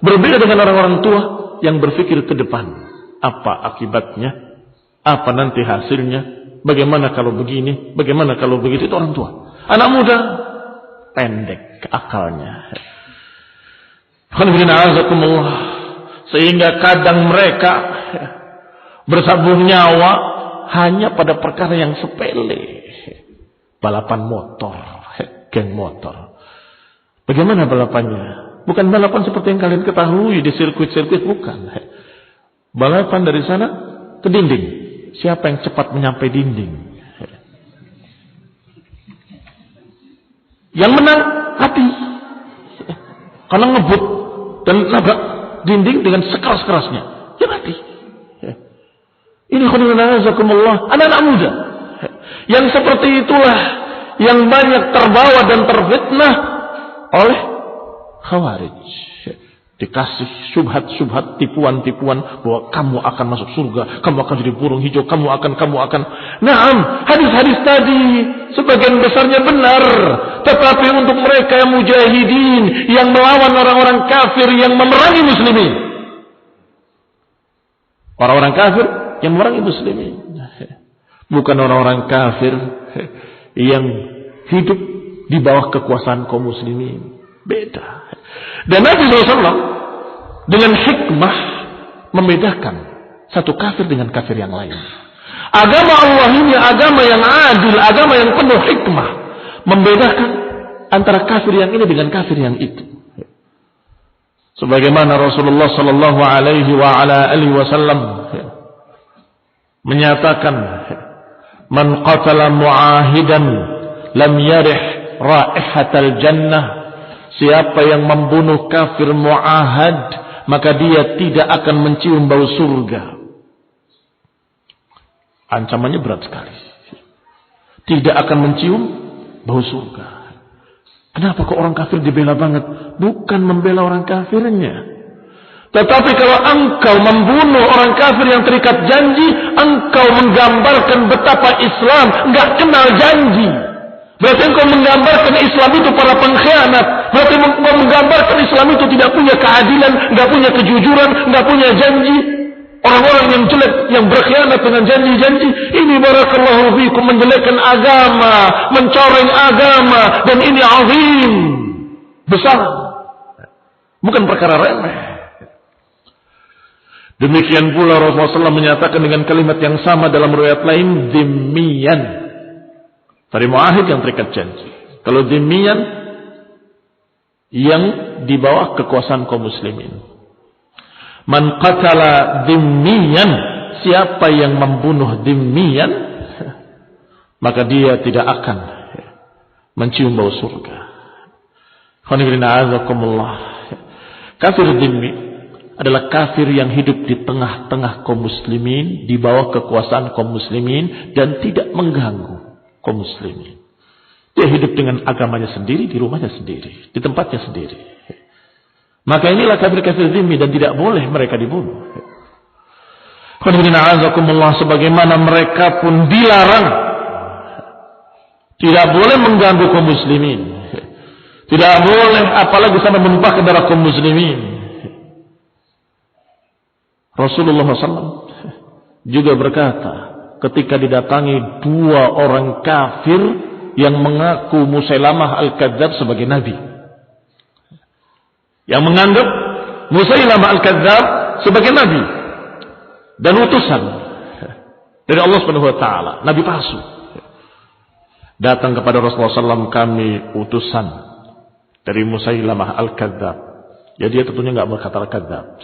S1: Berbeda dengan orang-orang tua yang berpikir ke depan. Apa akibatnya? Apa nanti hasilnya? Bagaimana kalau begini? Bagaimana kalau begitu? Itu orang tua. Anak muda pendek akalnya. Sehingga kadang mereka bersabuh nyawa hanya pada perkara yang sepele. Balapan motor, geng motor. Bagaimana balapannya? Bukan balapan seperti yang kalian ketahui di sirkuit-sirkuit, bukan. Balapan dari sana ke dinding. Siapa yang cepat menyampai dinding? Yang menang hati. Karena ngebut dan nabrak dinding dengan sekeras-kerasnya. Ya mati. Ini anak-anak muda. Yang seperti itulah yang banyak terbawa dan terfitnah oleh Khawarij. Dikasih syubhat-syubhat, tipuan-tipuan bahwa kamu akan masuk surga, kamu akan jadi burung hijau, kamu akan. Naam, hadis-hadis tadi sebagian besarnya benar, tetapi untuk mereka yang mujahidin, yang melawan orang-orang kafir, yang memerangi muslimin, orang-orang kafir yang memerangi muslimin, bukan orang-orang kafir yang hidup di bawah kekuasaan kaum muslimin. Beda. Dan Nabi SAW dengan hikmah membedakan satu kafir dengan kafir yang lain. Agama Allah ini agama yang adil, agama yang penuh hikmah, membedakan antara kafir yang ini dengan kafir yang itu. Sebagaimana Rasulullah sallallahu alaihi wasallam menyatakan, "Man qatala mu'ahidan lam yarih raihatal jannah." Siapa yang membunuh kafir mu'ahad, maka dia tidak akan mencium bau surga. Ancamannya berat sekali. Tidak akan mencium bau surga. Kenapa kok orang kafir dibela banget? Bukan membela orang kafirnya. Tetapi kalau engkau membunuh orang kafir yang terikat janji, engkau menggambarkan betapa Islam enggak kenal janji. Berarti engkau menggambarkan Islam itu para pengkhianat. Berarti engkau menggambarkan Islam itu tidak punya keadilan, enggak punya kejujuran, enggak punya janji. Orang-orang yang jelek, yang berkhianat dengan janji-janji, ini barakallahu fiikum menjelekkan agama, mencoreng agama, dan ini azim, besar. Bukan perkara remeh. Demikian pula Rasulullah SAW menyatakan dengan kalimat yang sama dalam riwayat lain, dhimmiyan. Dari muahid yang terikat janji. Kalau dhimmiyan, yang di bawah kekuasaan kaum muslimin. Man qatala dhimmiyan, siapa yang membunuh dhimmiyan, maka dia tidak akan mencium bau surga. Kafir dhimmi adalah kafir yang hidup di tengah-tengah kaum muslimin, di bawah kekuasaan kaum muslimin, dan tidak mengganggu kaum muslimin. Dia hidup dengan agamanya sendiri, di rumahnya sendiri, di tempatnya sendiri. Maka inilah kafir-kafir dhimmi dan tidak boleh mereka dibunuh. Sebagaimana mereka pun dilarang tidak boleh mengganggu kaum muslimin. Tidak boleh apalagi sampai menumpahkan darah kaum muslimin. Rasulullah SAW juga berkata ketika didatangi dua orang kafir yang mengaku Musailamah Al-Kadzab sebagai nabi, yang menganggap Musailamah Al-Kadzab sebagai nabi dan utusan dari Allah Subhanahu wa taala, nabi palsu. Datang kepada Rasulullah SAW, kami utusan dari Musailamah Al-Kadzab. Ya dia tentunya enggak berkata Al-Kadzab.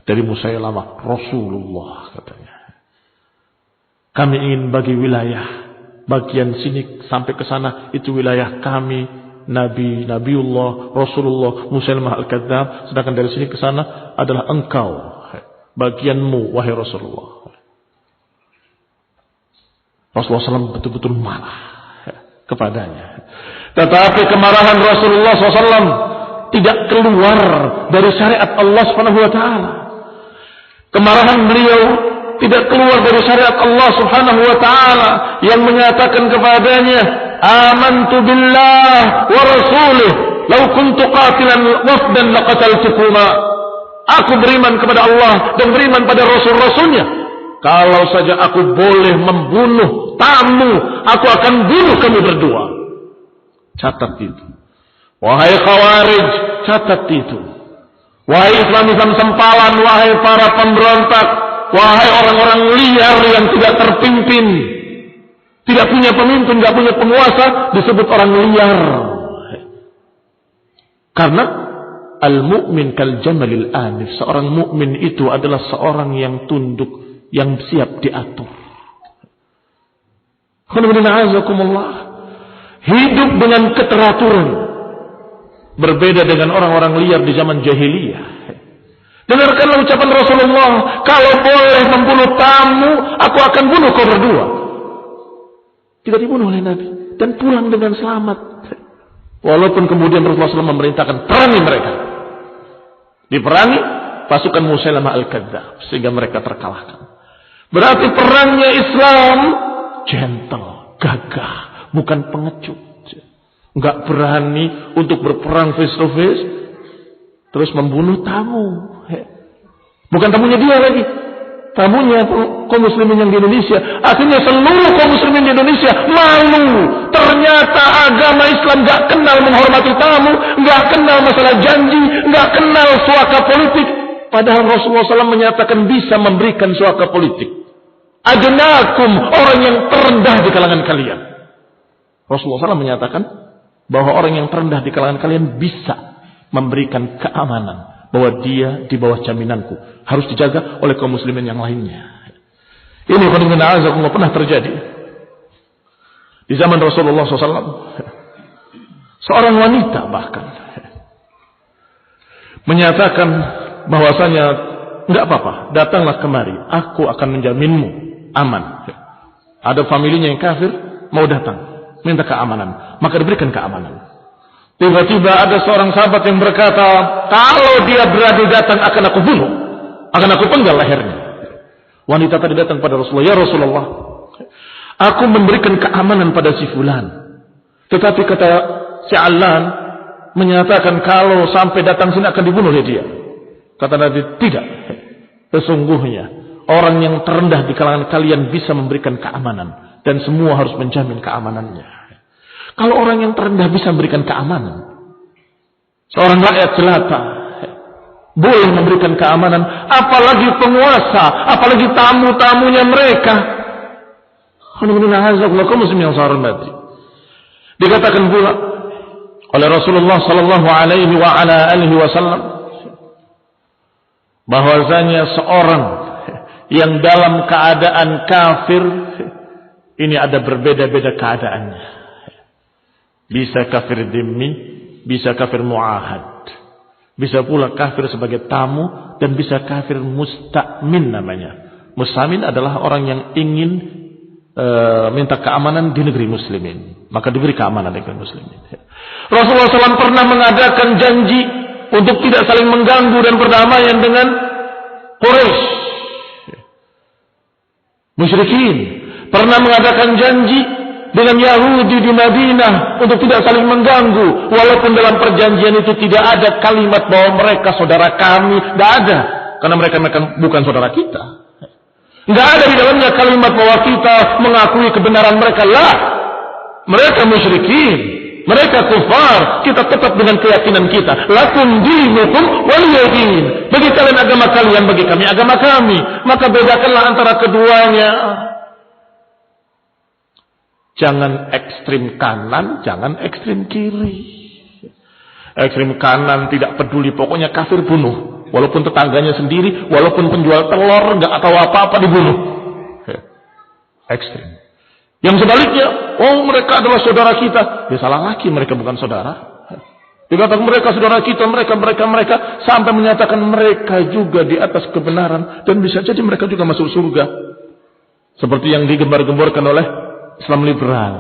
S1: Dari Musailamah Rasulullah katanya. Kami ingin bagi wilayah bagian sini sampai ke sana itu wilayah kami, Nabi, Nabiullah, Rasulullah, Musailamah Al-Kadzab. Sedangkan dari sini ke sana adalah engkau, bagianmu wahai Rasulullah. Rasulullah SAW betul-betul marah kepadanya. Tetapi kemarahan Rasulullah SAW tidak keluar dari syariat Allah Subhanahu wa taala. Kemarahan beliau tidak keluar dari syariat Allah Subhanahu wa taala yang menyatakan kepadanya, "Amantu billah wa rasulih, law kuntu qatilan wafdan laqataltukuma." Aku beriman kepada Allah dan beriman pada rasul-rasulnya. Kalau saja aku boleh membunuh tamu, aku akan bunuh kamu berdua. Catat itu. Wahai Khawarij, catat itu. Wahai Islam-Islam sempalan, wahai para pemberontak, wahai orang-orang liar yang tidak terpimpin, tidak punya pemimpin, tidak punya penguasa, disebut orang liar. Karena al-mu'min kal jamalil anif, seorang mukmin itu adalah seorang yang tunduk, yang siap diatur. Hidup dengan keteraturan. Berbeda dengan orang-orang liar di zaman jahiliyah. Dengarkanlah ucapan Rasulullah, kalau boleh membunuh tamu, aku akan bunuh kau berdua. Tidak dibunuh oleh Nabi dan pulang dengan selamat. Walaupun kemudian Rasulullah SAW memerintahkan perangi mereka. Diperangi pasukan Musailamah Al-Kadzab sehingga mereka terkalahkan. Berarti perangnya Islam gentle, gagah, bukan pengecut. Enggak berani untuk berperang face to face, terus membunuh tamu. Bukan tamunya dia lagi, tamunya kaum muslimin yang di Indonesia. Akhirnya seluruh kaum muslimin di Indonesia malu. Ternyata agama Islam enggak kenal menghormati tamu, enggak kenal masalah janji, enggak kenal suaka politik. Padahal Rasulullah SAW menyatakan bisa memberikan suaka politik. Adnakum, orang yang terendah di kalangan kalian. Rasulullah SAW menyatakan bahwa orang yang terendah di kalangan kalian bisa memberikan keamanan, bahwa dia di bawah jaminanku, harus dijaga oleh kaum muslimin yang lainnya. Ini pernah terjadi di zaman Rasulullah SAW. Seorang wanita bahkan menyatakan bahwasanya enggak apa-apa, datanglah kemari, aku akan menjaminmu aman. Ada familinya yang kafir mau datang minta keamanan, maka diberikan keamanan. Tiba-tiba ada seorang sahabat yang berkata, kalau dia berani datang akan aku bunuh, akan aku penggal lehernya. Wanita tadi datang pada Rasulullah, ya Rasulullah, aku memberikan keamanan pada si fulan, tetapi kata si Alan menyatakan kalau sampai datang sini akan dibunuh oleh dia. Kata Nabi, tidak, sesungguhnya orang yang terendah di kalangan kalian bisa memberikan keamanan. Dan semua harus menjamin keamanannya. Kalau orang yang terendah bisa memberikan keamanan, seorang rakyat jelata boleh memberikan keamanan, apalagi penguasa, apalagi tamu-tamunya mereka. Kaum muslimin yang saya hormati. Dikatakan pula oleh Rasulullah sallallahu alaihi wa ala alihi wasallam bahwasanya seorang yang dalam keadaan kafir ini ada berbeda-beda keadaannya. Bisa kafir dhimmi, bisa kafir muahad. Bisa pula kafir sebagai tamu dan bisa kafir musta'min namanya. Musta'min adalah orang yang ingin minta keamanan di negeri muslimin, maka diberi keamanan di negeri muslimin. Rasulullah SAW pernah mengadakan janji untuk tidak saling mengganggu dan berdamaian dengan Quraisy, musyrikin. Pernah mengadakan janji dengan Yahudi di Madinah untuk tidak saling mengganggu, walaupun dalam perjanjian itu tidak ada kalimat bahwa mereka saudara kami, tidak ada, karena mereka bukan saudara kita. Tidak ada di dalamnya kalimat bahwa kita mengakui kebenaran mereka. Lah, mereka musyrikin, mereka kufar, kita tetap dengan keyakinan kita. Lakum dinukum waliyadin. Bagi kalian agama kalian, bagi kami agama kami. Maka bedakanlah antara keduanya. Jangan ekstrim kanan, jangan ekstrim kiri. Ekstrim kanan tidak peduli, pokoknya kafir bunuh. Walaupun tetangganya sendiri, walaupun penjual telur, nggak tahu apa-apa dibunuh. Ekstrim. Yang sebaliknya, oh mereka adalah saudara kita. Ya salah lagi, mereka bukan saudara. Dikatakan mereka saudara kita, mereka, sampai menyatakan mereka juga di atas kebenaran. Dan bisa jadi mereka juga masuk surga. Seperti yang digembar-gemborkan oleh Islam liberal.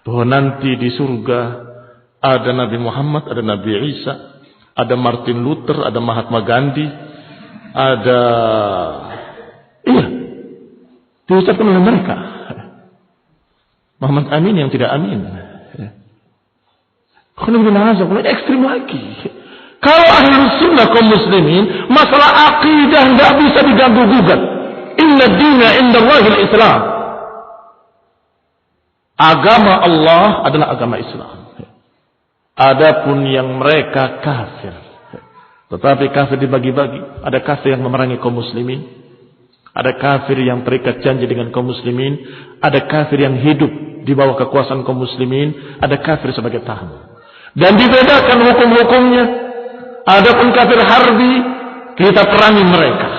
S1: Bahwa nanti di surga ada Nabi Muhammad, ada Nabi Isa, ada Martin Luther, ada Mahatma Gandhi, ada diucapkan oleh mereka. Muhammad Amin yang tidak amin. Ekstrim lagi. Kalau Ahlus Sunnah kaum muslimin, masalah akidah tidak bisa diganggu-gugat. Inna dina indallahil Islam. Agama Allah adalah agama Islam. Adapun yang mereka kafir, tetapi kafir dibagi-bagi. Ada kafir yang memerangi kaum muslimin, ada kafir yang terikat janji dengan kaum muslimin, ada kafir yang hidup di bawah kekuasaan kaum muslimin, ada kafir sebagai tamu. Dan dibedakan hukum-hukumnya. Adapun kafir harbi, kita perangi mereka.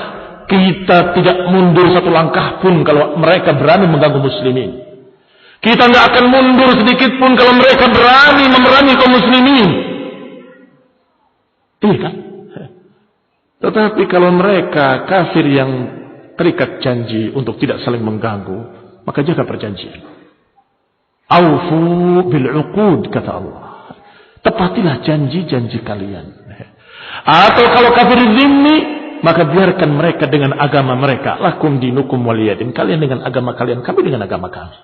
S1: Kita tidak mundur satu langkah pun kalau mereka berani mengganggu muslimin. Kita tidak akan mundur sedikit pun kalau mereka berani memerangi kaum muslimin. Iya kan? Tetapi kalau mereka kafir yang terikat janji untuk tidak saling mengganggu, maka jaga perjanjian. Aufu bil uqud, kata Allah. Tepatilah janji-janji kalian. Atau kalau kafir zimmi, maka biarkan mereka dengan agama mereka. Lakum dinukum waliyadin. Kalian dengan agama kalian, kami dengan agama kami.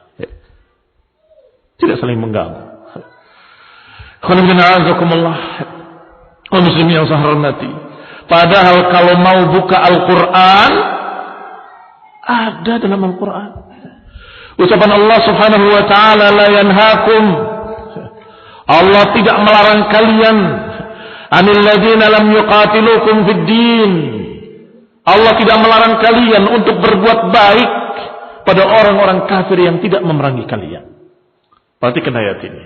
S1: Tidak saling mengganggu. Muslimin yang saya hormati. Padahal kalau mau buka Al-Quran, ada dalam Al-Quran. Ucapan Allah Subhanahu wa taala, la yanhaakum. Allah tidak melarang kalian anil ladzina lam yuqatilukum fid din. Allah tidak melarang kalian untuk berbuat baik pada orang-orang kafir yang tidak memerangi kalian. Perhatikan ayat ini.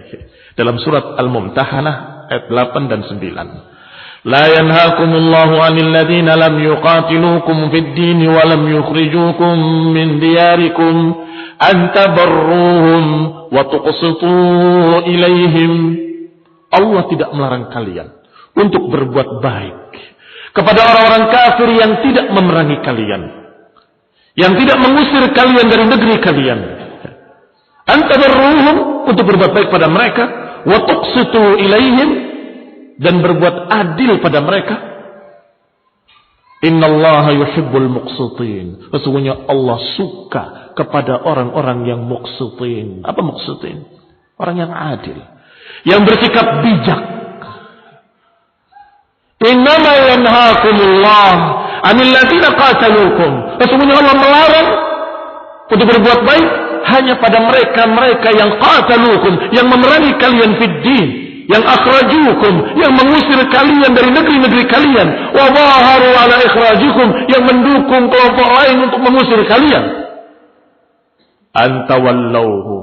S1: Dalam surat Al-Mumtahanah ayat 8 dan 9. La yanhaakumullahu 'anil ladzina lam yuqatilukum fid din wa lam yukhrijukum min diyarikum an tabarruhum wa tuqsitu ilaihim. Allah tidak melarang kalian untuk berbuat baik kepada orang-orang kafir yang tidak memerangi kalian, yang tidak mengusir kalian dari negeri kalian. Antabarruhum, untuk berbuat baik pada mereka, wa tuqsitu ilaihim, dan berbuat adil pada mereka. Innallaha yuhibbul muqsitin. Sesungguhnya Allah suka kepada orang-orang yang muqsitin. Apa muqsitin? Orang yang adil, yang bersikap bijak. Innama yanhaakumullah 'anil ladzina qataluukum. Sesungguhnya Allah melarang untuk berbuat baik hanya pada mereka-mereka yang qataluukum, yang memerangi kalian fid din. yang akhrajukum, yang mengusir kalian dari negeri-negeri kalian, wa zaharu ala ikhrajikum, yang mendukung kelompok lain untuk mengusir kalian. Antawallauhum,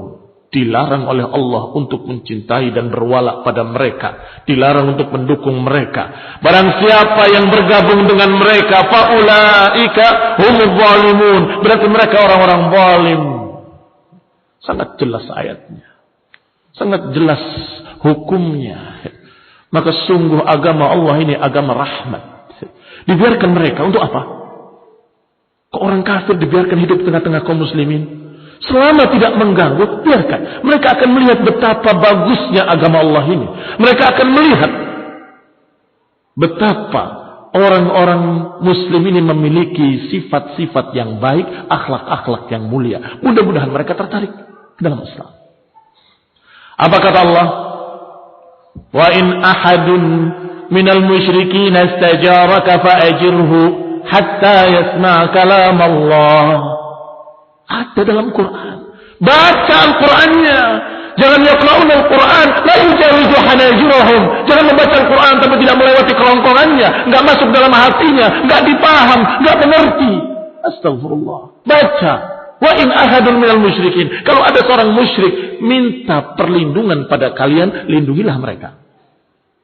S1: dilarang oleh Allah untuk mencintai dan berwala pada mereka, dilarang untuk mendukung mereka. Barang siapa yang bergabung dengan mereka, faulaika humuz zalimun, berarti mereka orang-orang zalim. Sangat jelas ayatnya, sangat jelas hukumnya. Maka sungguh agama Allah ini agama rahmat. Dibiarkan mereka untuk apa? Kok orang kafir dibiarkan hidup tengah-tengah kaum muslimin? Selama tidak mengganggu, biarkan. Mereka akan melihat betapa bagusnya agama Allah ini. Mereka akan melihat betapa orang-orang muslim ini memiliki sifat-sifat yang baik, akhlak-akhlak yang mulia. Mudah-mudahan mereka tertarik ke dalam Islam. Apa kata Allah? Wa in ahadun minal musyrikin istajaraka fa'ajirhu hatta yasma' kalam Allah. Ada dalam Quran. Baca Al-Qurannya. Jangan yaqra'un Al-Quran la yujawizu hanajirahum. Jangan membaca Al-Quran tapi tidak melewati kerongkongannya, enggak masuk dalam hatinya, enggak dipaham, enggak mengerti. Astagfirullah. Baca. Wa in ahadun minal musyrikin. Kalau ada seorang musyrik minta perlindungan pada kalian, lindungilah mereka.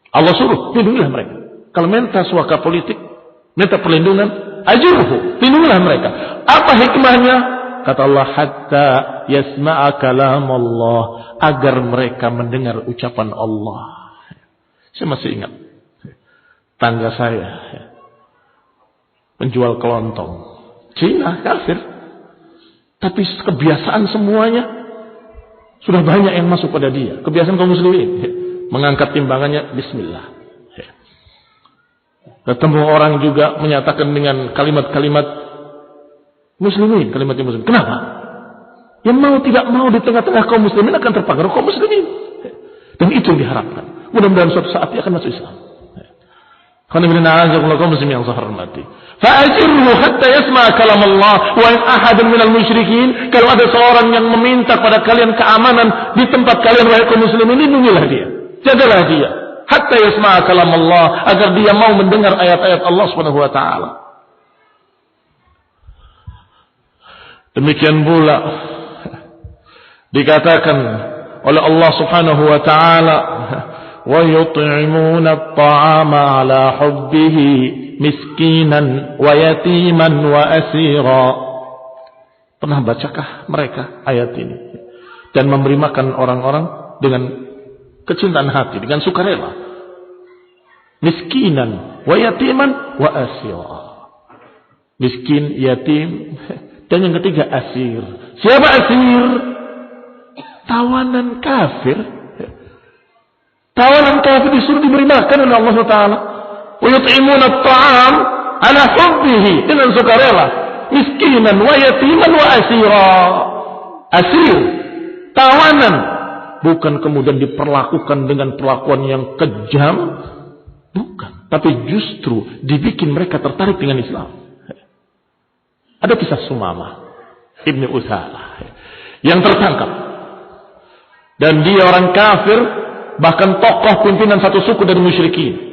S1: Allah suruh, lindungilah mereka. Kalau minta suaka politik, minta perlindungan, ajurhu, lindungilah mereka. Apa hikmahnya? Kata Allah, hatta yasma'a kalam Allah, agar mereka mendengar ucapan Allah. Saya masih ingat tangga saya, penjual kelontong, Cina, kafir. Tapi kebiasaan semuanya sudah banyak yang masuk pada dia. Kebiasaan kaum muslimin, mengangkat timbangannya bismillah. Ketemu orang juga menyatakan dengan kalimat-kalimat muslimin, kalimat muslim. Kenapa? Yang mau tidak mau di tengah-tengah kaum muslimin akan terpengaruh kaum muslimin. Dan itu yang diharapkan. Mudah-mudahan suatu saat dia akan masuk Islam. Kaum muslimin yang saya hormati. Fa'ajirhu hatta yasma' kalam Allah wa in ahadun minal musyrikin. Kalau ada seorang yang meminta pada kalian keamanan di tempat kalian wahai kaum muslimin, lindungilah dia. Jagalah dia. Hatta yasma' kalam Allah, agar dia mau mendengar ayat-ayat Allah Subhanahu wa taala. Demikian pula dikatakan oleh Allah Subhanahu wa taala, wa yut'imuna at-ta'ama 'ala hubbihi miskinan wa yatiman wa asira. Pernah bacakah mereka ayat ini? Dan memberi makan orang-orang dengan kecintaan hati, dengan sukarela. Miskinan wa yatiman wa asira. Miskin, yatim, dan yang ketiga asir. Siapa asir? Tawanan kafir. Tawanan kafir disuruh diberi makan oleh Allah Taala. Wa yut'imuna at-ta'am 'ala hubbihi, dengan sukarela. Miskinan wa yatiman wa asira. Asir, tawanan, bukan kemudian diperlakukan dengan perlakuan yang kejam, bukan, tapi justru dibikin mereka tertarik dengan Islam. Ada kisah Sumamah Ibn Uthalah yang tertangkap, dan dia orang kafir, bahkan tokoh pimpinan satu suku dari musyrikin.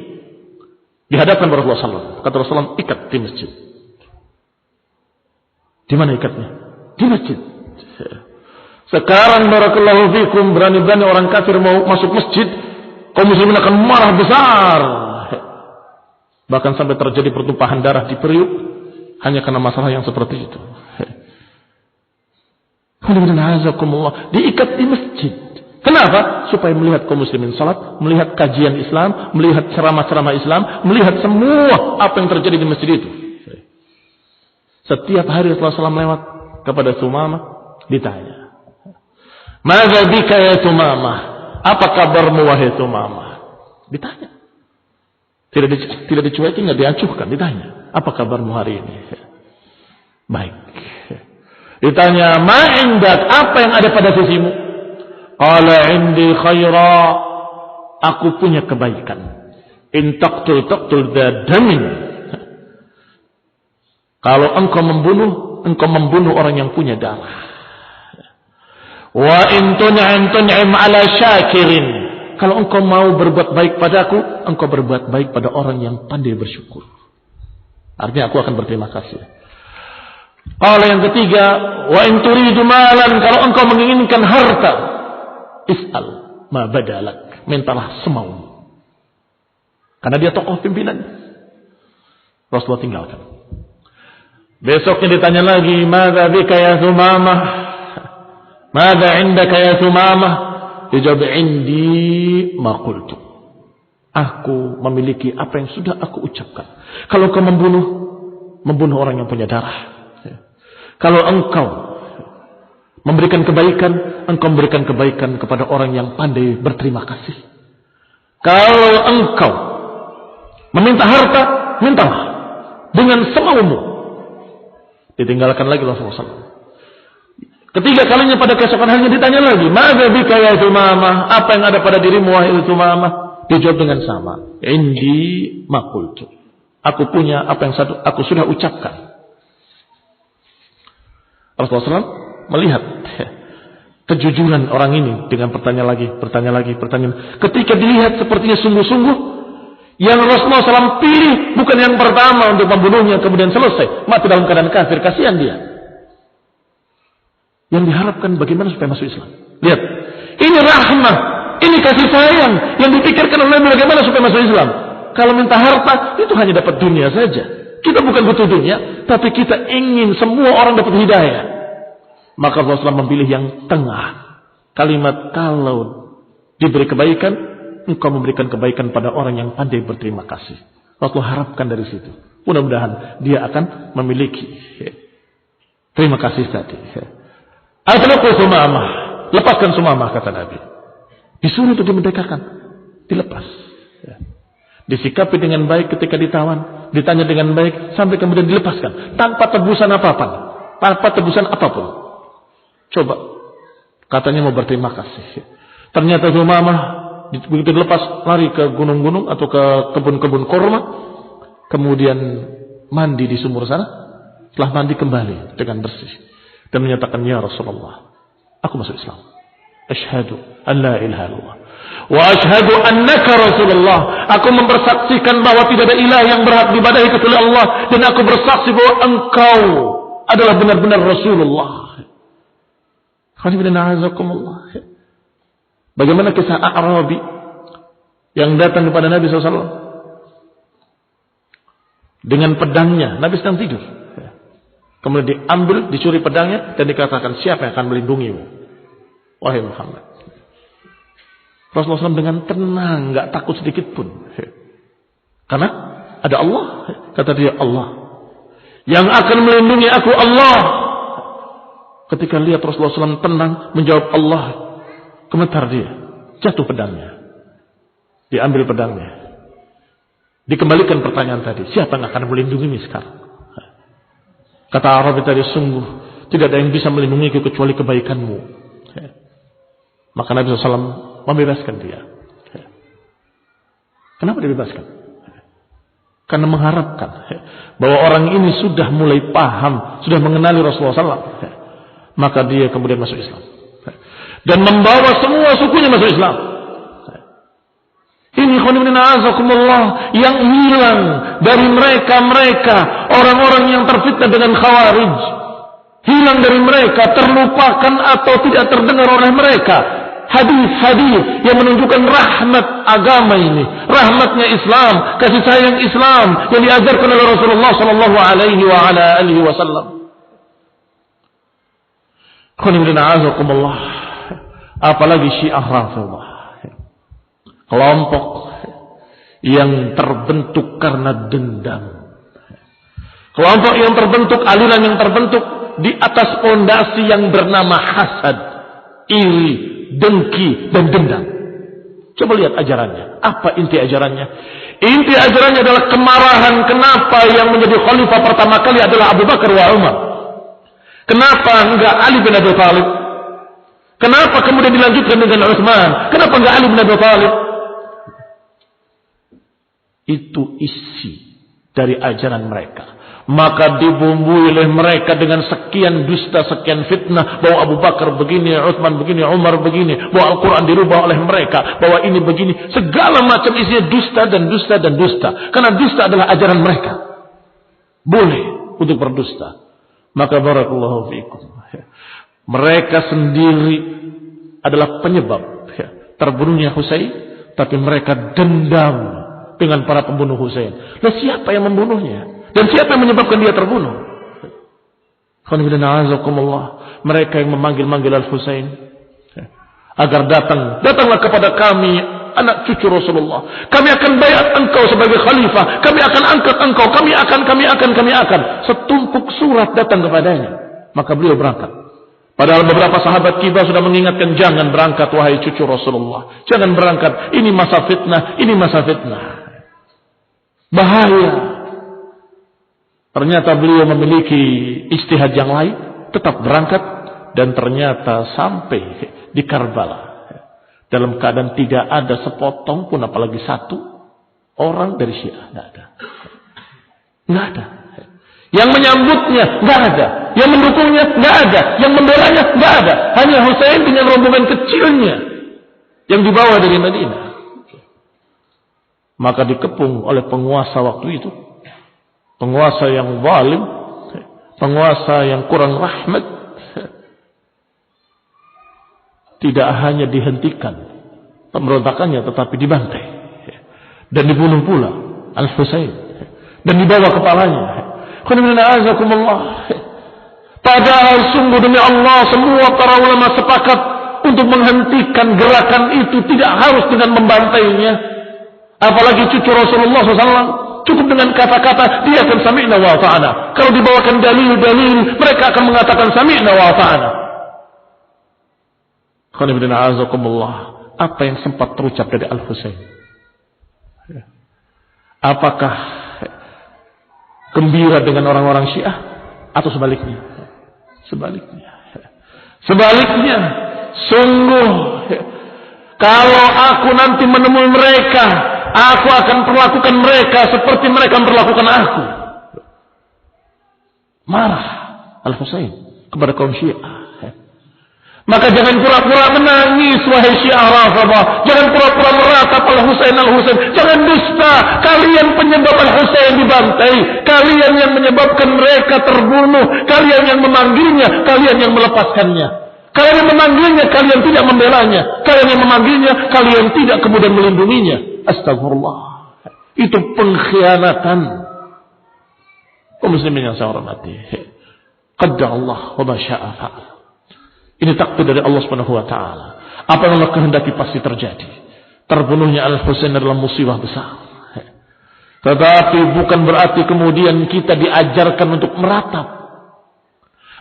S1: Dihadapkan Rasulullah SAW. Kata Rasulullah, ikat di masjid. Di mana ikatnya? Di masjid. Sekarang barakallahu fikum, berani-berani orang kafir mau masuk masjid, kaum muslimin akan marah besar. Bahkan sampai terjadi pertumpahan darah di Priuk hanya karena masalah yang seperti itu. Diikat di masjid. Kenapa? Supaya melihat kaum muslimin salat, melihat kajian Islam, melihat ceramah-ceramah Islam, melihat semua apa yang terjadi di masjid itu. Setiap hari Rasulullah SAW lewat kepada Sumamah, ditanya, "Madza bika ya Sumamah? Apa kabarmu wahai Sumamah?" Ditanya. Tidak dicuekin, tidak diacuhkan, ditanya, "Apa kabarmu hari ini?" Baik. Ditanya, "Ma indak? Apa yang ada pada sisimu?" Qala indi khaira. Aku punya kebaikan. In taqtul dadamin. Kalau engkau membunuh orang yang punya darah. Wa in tun'im ala syakirin. kalau engkau mau berbuat baik padaku, engkau berbuat baik pada orang yang pandai bersyukur. Artinya aku akan berterima kasih. Qala yang ketiga, wa in turidu malan, kalau engkau menginginkan harta, is'al ma badalak, mintalah semaumu. Karena dia tokoh pimpinan. Rasulullah tinggalkan. Besoknya ditanya lagi, madza bika ya Sumamah? Madza indaka ya Sumamah? Dijawab, indi ma qultu. Aku memiliki apa yang sudah aku ucapkan. Kalau kau membunuh orang yang punya darah. Kalau engkau memberikan kebaikan, engkau memberikan kebaikan kepada orang yang pandai berterima kasih. Kalau engkau meminta harta, mintalah dengan semaumu. Ditinggalkan lagi Rasulullah SAW. Ketiga kalinya pada keesokan harinya ditanya lagi, madza bika ya Sumamah? Apa yang ada pada dirimu wahai Sumamah? Dijawab dengan sama, indi ma qultu. Aku punya apa yang aku sudah ucapkan. Rasulullah SAW melihat kejujuran orang ini dengan bertanya lagi. Ketika dilihat sepertinya sungguh-sungguh, yang Rasulullah SAW pilih bukan yang pertama untuk membunuhnya kemudian selesai mati dalam keadaan kafir, kasihan dia. Yang diharapkan bagaimana supaya masuk Islam. Lihat, ini rahmah, ini kasih sayang yang dipikirkan oleh bagaimana supaya masuk Islam. Kalau minta harta itu hanya dapat dunia saja. Kita bukan butuh dunia, tapi kita ingin semua orang dapat hidayah. Maka Rasulullah memilih yang tengah. Kalimat kalau diberi kebaikan, engkau memberikan kebaikan pada orang yang pandai berterima kasih. Rasulullah harapkan dari situ. Mudah-mudahan dia akan memiliki terima kasih tadi. Atlaku Sumamah, lepaskan Sumamah kata Nabi. Disuruh untuk dimerdekakan, dilepas. Disikapi dengan baik ketika ditawan, ditanya dengan baik sampai kemudian dilepaskan tanpa tebusan apapun. Coba, katanya mau berterima kasih. Ternyata Sumamah begitu dilepas lari ke gunung-gunung atau ke kebun-kebun kurma, kemudian mandi di sumur sana. Setelah mandi kembali dengan bersih dan menyatakan, ya Rasulullah, aku masuk Islam. Asyhadu an la ilaha illallah wa asyhadu annaka Rasulullah. Aku mempersaksikan bahwa tidak ada ilah yang berhak diibadahi kecuali Allah, dan aku bersaksi bahwa engkau adalah benar-benar Rasulullah. Bagaimana kisah A'rabi yang datang kepada Nabi SAW dengan pedangnya. Nabi sedang tidur, kemudian diambil, dicuri pedangnya, dan dikatakan, siapa yang akan melindungimu wahai Muhammad? Rasulullah SAW dengan tenang, gak takut sedikit pun, karena ada Allah. Kata dia, Allah yang akan melindungi aku, Allah. Ketika lihat Rasulullah SAW tenang menjawab Allah, gemetar dia, jatuh pedangnya, diambil pedangnya, dikembalikan pertanyaan tadi, siapa yang akan melindungimu sekarang? Kata Arabi tadi, sungguh tidak ada yang bisa melindungiku kecuali kebaikanmu. Maka Nabi SAW membebaskan dia. Kenapa dibebaskan? Karena mengharapkan bahwa orang ini sudah mulai paham, sudah mengenali Rasulullah SAW. Maka dia kemudian masuk Islam dan membawa semua sukunya masuk Islam. Ini khonibina azakumullah yang hilang dari mereka orang-orang yang terfitnah dengan khawarij. Hilang dari mereka, terlupakan atau tidak terdengar oleh mereka hadis-hadis yang menunjukkan rahmat agama ini, rahmatnya Islam, kasih sayang Islam yang diajarkan oleh Rasulullah sallallahu alaihi wa ala alihi wasallam. Khonibina azakumullah, apalagi Syiah Rafidhah, kelompok yang terbentuk karena dendam, kelompok yang terbentuk, aliran yang terbentuk di atas fondasi yang bernama hasad, iri, dengki, dan dendam. Coba lihat ajarannya. Apa inti ajarannya? Inti ajarannya adalah kemarahan. Kenapa yang menjadi khalifah pertama kali adalah Abu Bakar wa Umar? Kenapa enggak Ali bin Abi Thalib? Kenapa kemudian dilanjutkan dengan Utsman? Kenapa enggak Ali bin Abi Thalib? Itu isi dari ajaran mereka. Maka dibumbui oleh mereka dengan sekian dusta, sekian fitnah, bahwa Abu Bakar begini, Utsman begini, Umar begini, bahwa Al-Quran dirubah oleh mereka, bahwa ini begini, segala macam isinya dusta dan dusta dan dusta. Karena dusta adalah ajaran mereka. Boleh untuk berdusta. Maka barakallahu fiikum, mereka sendiri adalah penyebab terbunuhnya Husain, tapi mereka dendam dengan para pembunuh Husain. Lalu siapa yang membunuhnya? Dan siapa yang menyebabkan dia terbunuh? Mereka yang memanggil-manggil Al-Husain agar datanglah kepada kami, anak cucu Rasulullah. Kami akan bayat engkau sebagai khalifah. Kami akan angkat engkau. Kami akan. Setumpuk surat datang kepadanya. Maka beliau berangkat. Padahal beberapa sahabat kita sudah mengingatkan, jangan berangkat wahai cucu Rasulullah. Jangan berangkat. Ini masa fitnah. Bahaya. Ternyata beliau memiliki ijtihad yang lain, tetap berangkat, dan ternyata sampai di Karbala dalam keadaan tidak ada sepotong pun, apalagi satu orang dari Syiah, nggak ada. Yang menyambutnya nggak ada, yang mendukungnya nggak ada, yang membelanya nggak ada. Hanya Husain dengan rombongan kecilnya yang dibawa dari Madinah. Maka dikepung oleh penguasa waktu itu. Penguasa yang zalim, penguasa yang kurang rahmat. Tidak hanya dihentikan pemberontakannya, tetapi dibantai dan dibunuh pula Al-Husain dan dibawa kepalanya. Padahal sungguh demi Allah, semua para ulama sepakat untuk menghentikan gerakan itu, tidak harus dengan membantainya. Apalagi cucu Rasulullah SAW. Cukup dengan kata-kata dia akan sami'na wa ta'ana. Kalau dibawakan dalil-dalil, mereka akan mengatakan sami'na wa ta'ana. Apa yang sempat terucap dari Al-Husain? Apakah gembira dengan orang-orang Syiah atau sebaliknya? Sebaliknya, sungguh kalau aku nanti menemui mereka, aku akan perlakukan mereka seperti mereka memperlakukan aku. Marah Al-Husain kepada kaum Syiah. Maka jangan pura-pura menangis wahai Syiah Rafidhah. Jangan pura-pura meratap Al-Husain. Jangan dusta. Kalian penyebab Al-Husain dibantai. Kalian yang menyebabkan mereka terbunuh. Kalian yang memanggilnya. Kalian yang melepaskannya. Kalian yang memanggilnya, kalian tidak membelanya. Kalian yang memanggilnya, kalian tidak kemudian melindunginya. Astagfirullah. Itu pengkhianatan. Kaum muslimin yang saya hormati. Qadar Allah wa ma syaa fa'al. Ini takdir dari Allah Subhanahu wa taala. Apa yang Allah kehendaki pasti terjadi. Terbunuhnya Al-Husain adalah musibah besar. Tetapi bukan berarti kemudian kita diajarkan untuk meratap.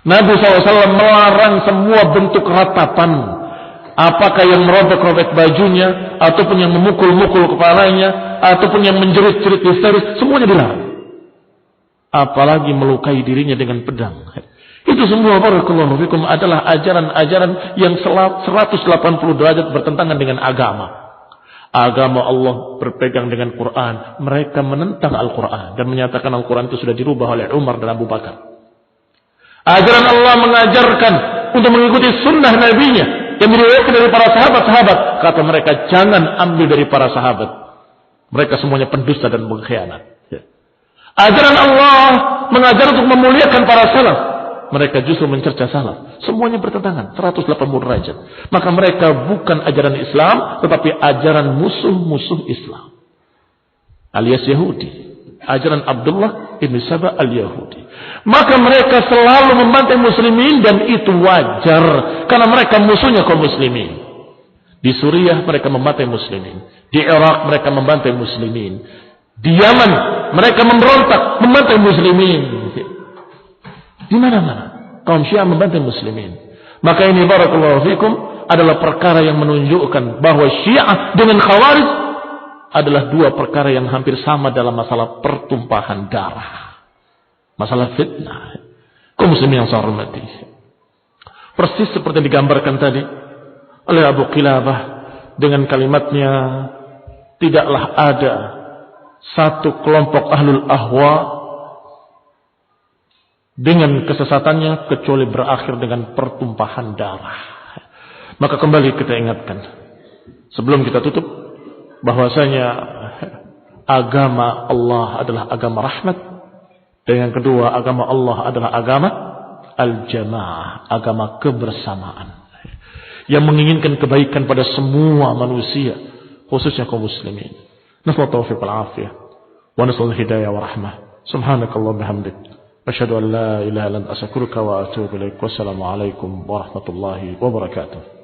S1: Nabi SAW melarang semua bentuk ratapan. Apakah yang merobek-robek bajunya, ataupun yang memukul-mukul kepalanya, ataupun yang menjerit-jerit histeris, semuanya dilarang. Apalagi melukai dirinya dengan pedang. Itu semua barakallahu fikum adalah ajaran-ajaran yang 180 derajat bertentangan dengan agama. Agama Allah berpegang dengan Quran. Mereka menentang Al-Quran dan menyatakan Al-Quran itu sudah dirubah oleh Umar dan Abu Bakar. Ajaran Allah mengajarkan untuk mengikuti sunnah Nabi-Nya yang diriwayatkan dari para sahabat-sahabat. Kata mereka, jangan ambil dari para sahabat. Mereka semuanya pendusta dan pengkhianat. Ajaran Allah mengajar untuk memuliakan para salaf. Mereka justru mencerca salaf. Semuanya bertentangan 180 derajat. Maka mereka bukan ajaran Islam, tetapi ajaran musuh-musuh Islam, alias Yahudi. Ajaran Abdullah ibn Saba al-Yahudi. Maka mereka selalu membantai muslimin, dan itu wajar karena mereka musuhnya kaum muslimin. Di Suriah mereka membantai muslimin. Di Irak mereka membantai muslimin. Di Yaman mereka memberontak membantai muslimin. Di mana-mana kaum Syiah membantai muslimin. Maka ini barakallahu fikum adalah perkara yang menunjukkan bahwa Syiah dengan Khawarij adalah dua perkara yang hampir sama dalam masalah pertumpahan darah, masalah fitnah. Kaum muslimin yang saya hormati, persis seperti yang digambarkan tadi oleh Abu Qilabah dengan kalimatnya, tidaklah ada satu kelompok ahlul ahwa dengan kesesatannya kecuali berakhir dengan pertumpahan darah. Maka kembali kita ingatkan sebelum kita tutup bahwasanya agama Allah adalah agama rahmat, dan yang kedua agama Allah adalah agama al-jamaah, agama kebersamaan yang menginginkan kebaikan pada semua manusia, khususnya kaum muslimin. Nasallahu taufiq wal afiyah wa nasallahu hidayah wa rahmah. Subhanakallah bihamdik asyhadu an la ilaha illa anta astaghfiruka wa atubu ilaik. Wassalamu alaikum warahmatullahi wabarakatuh.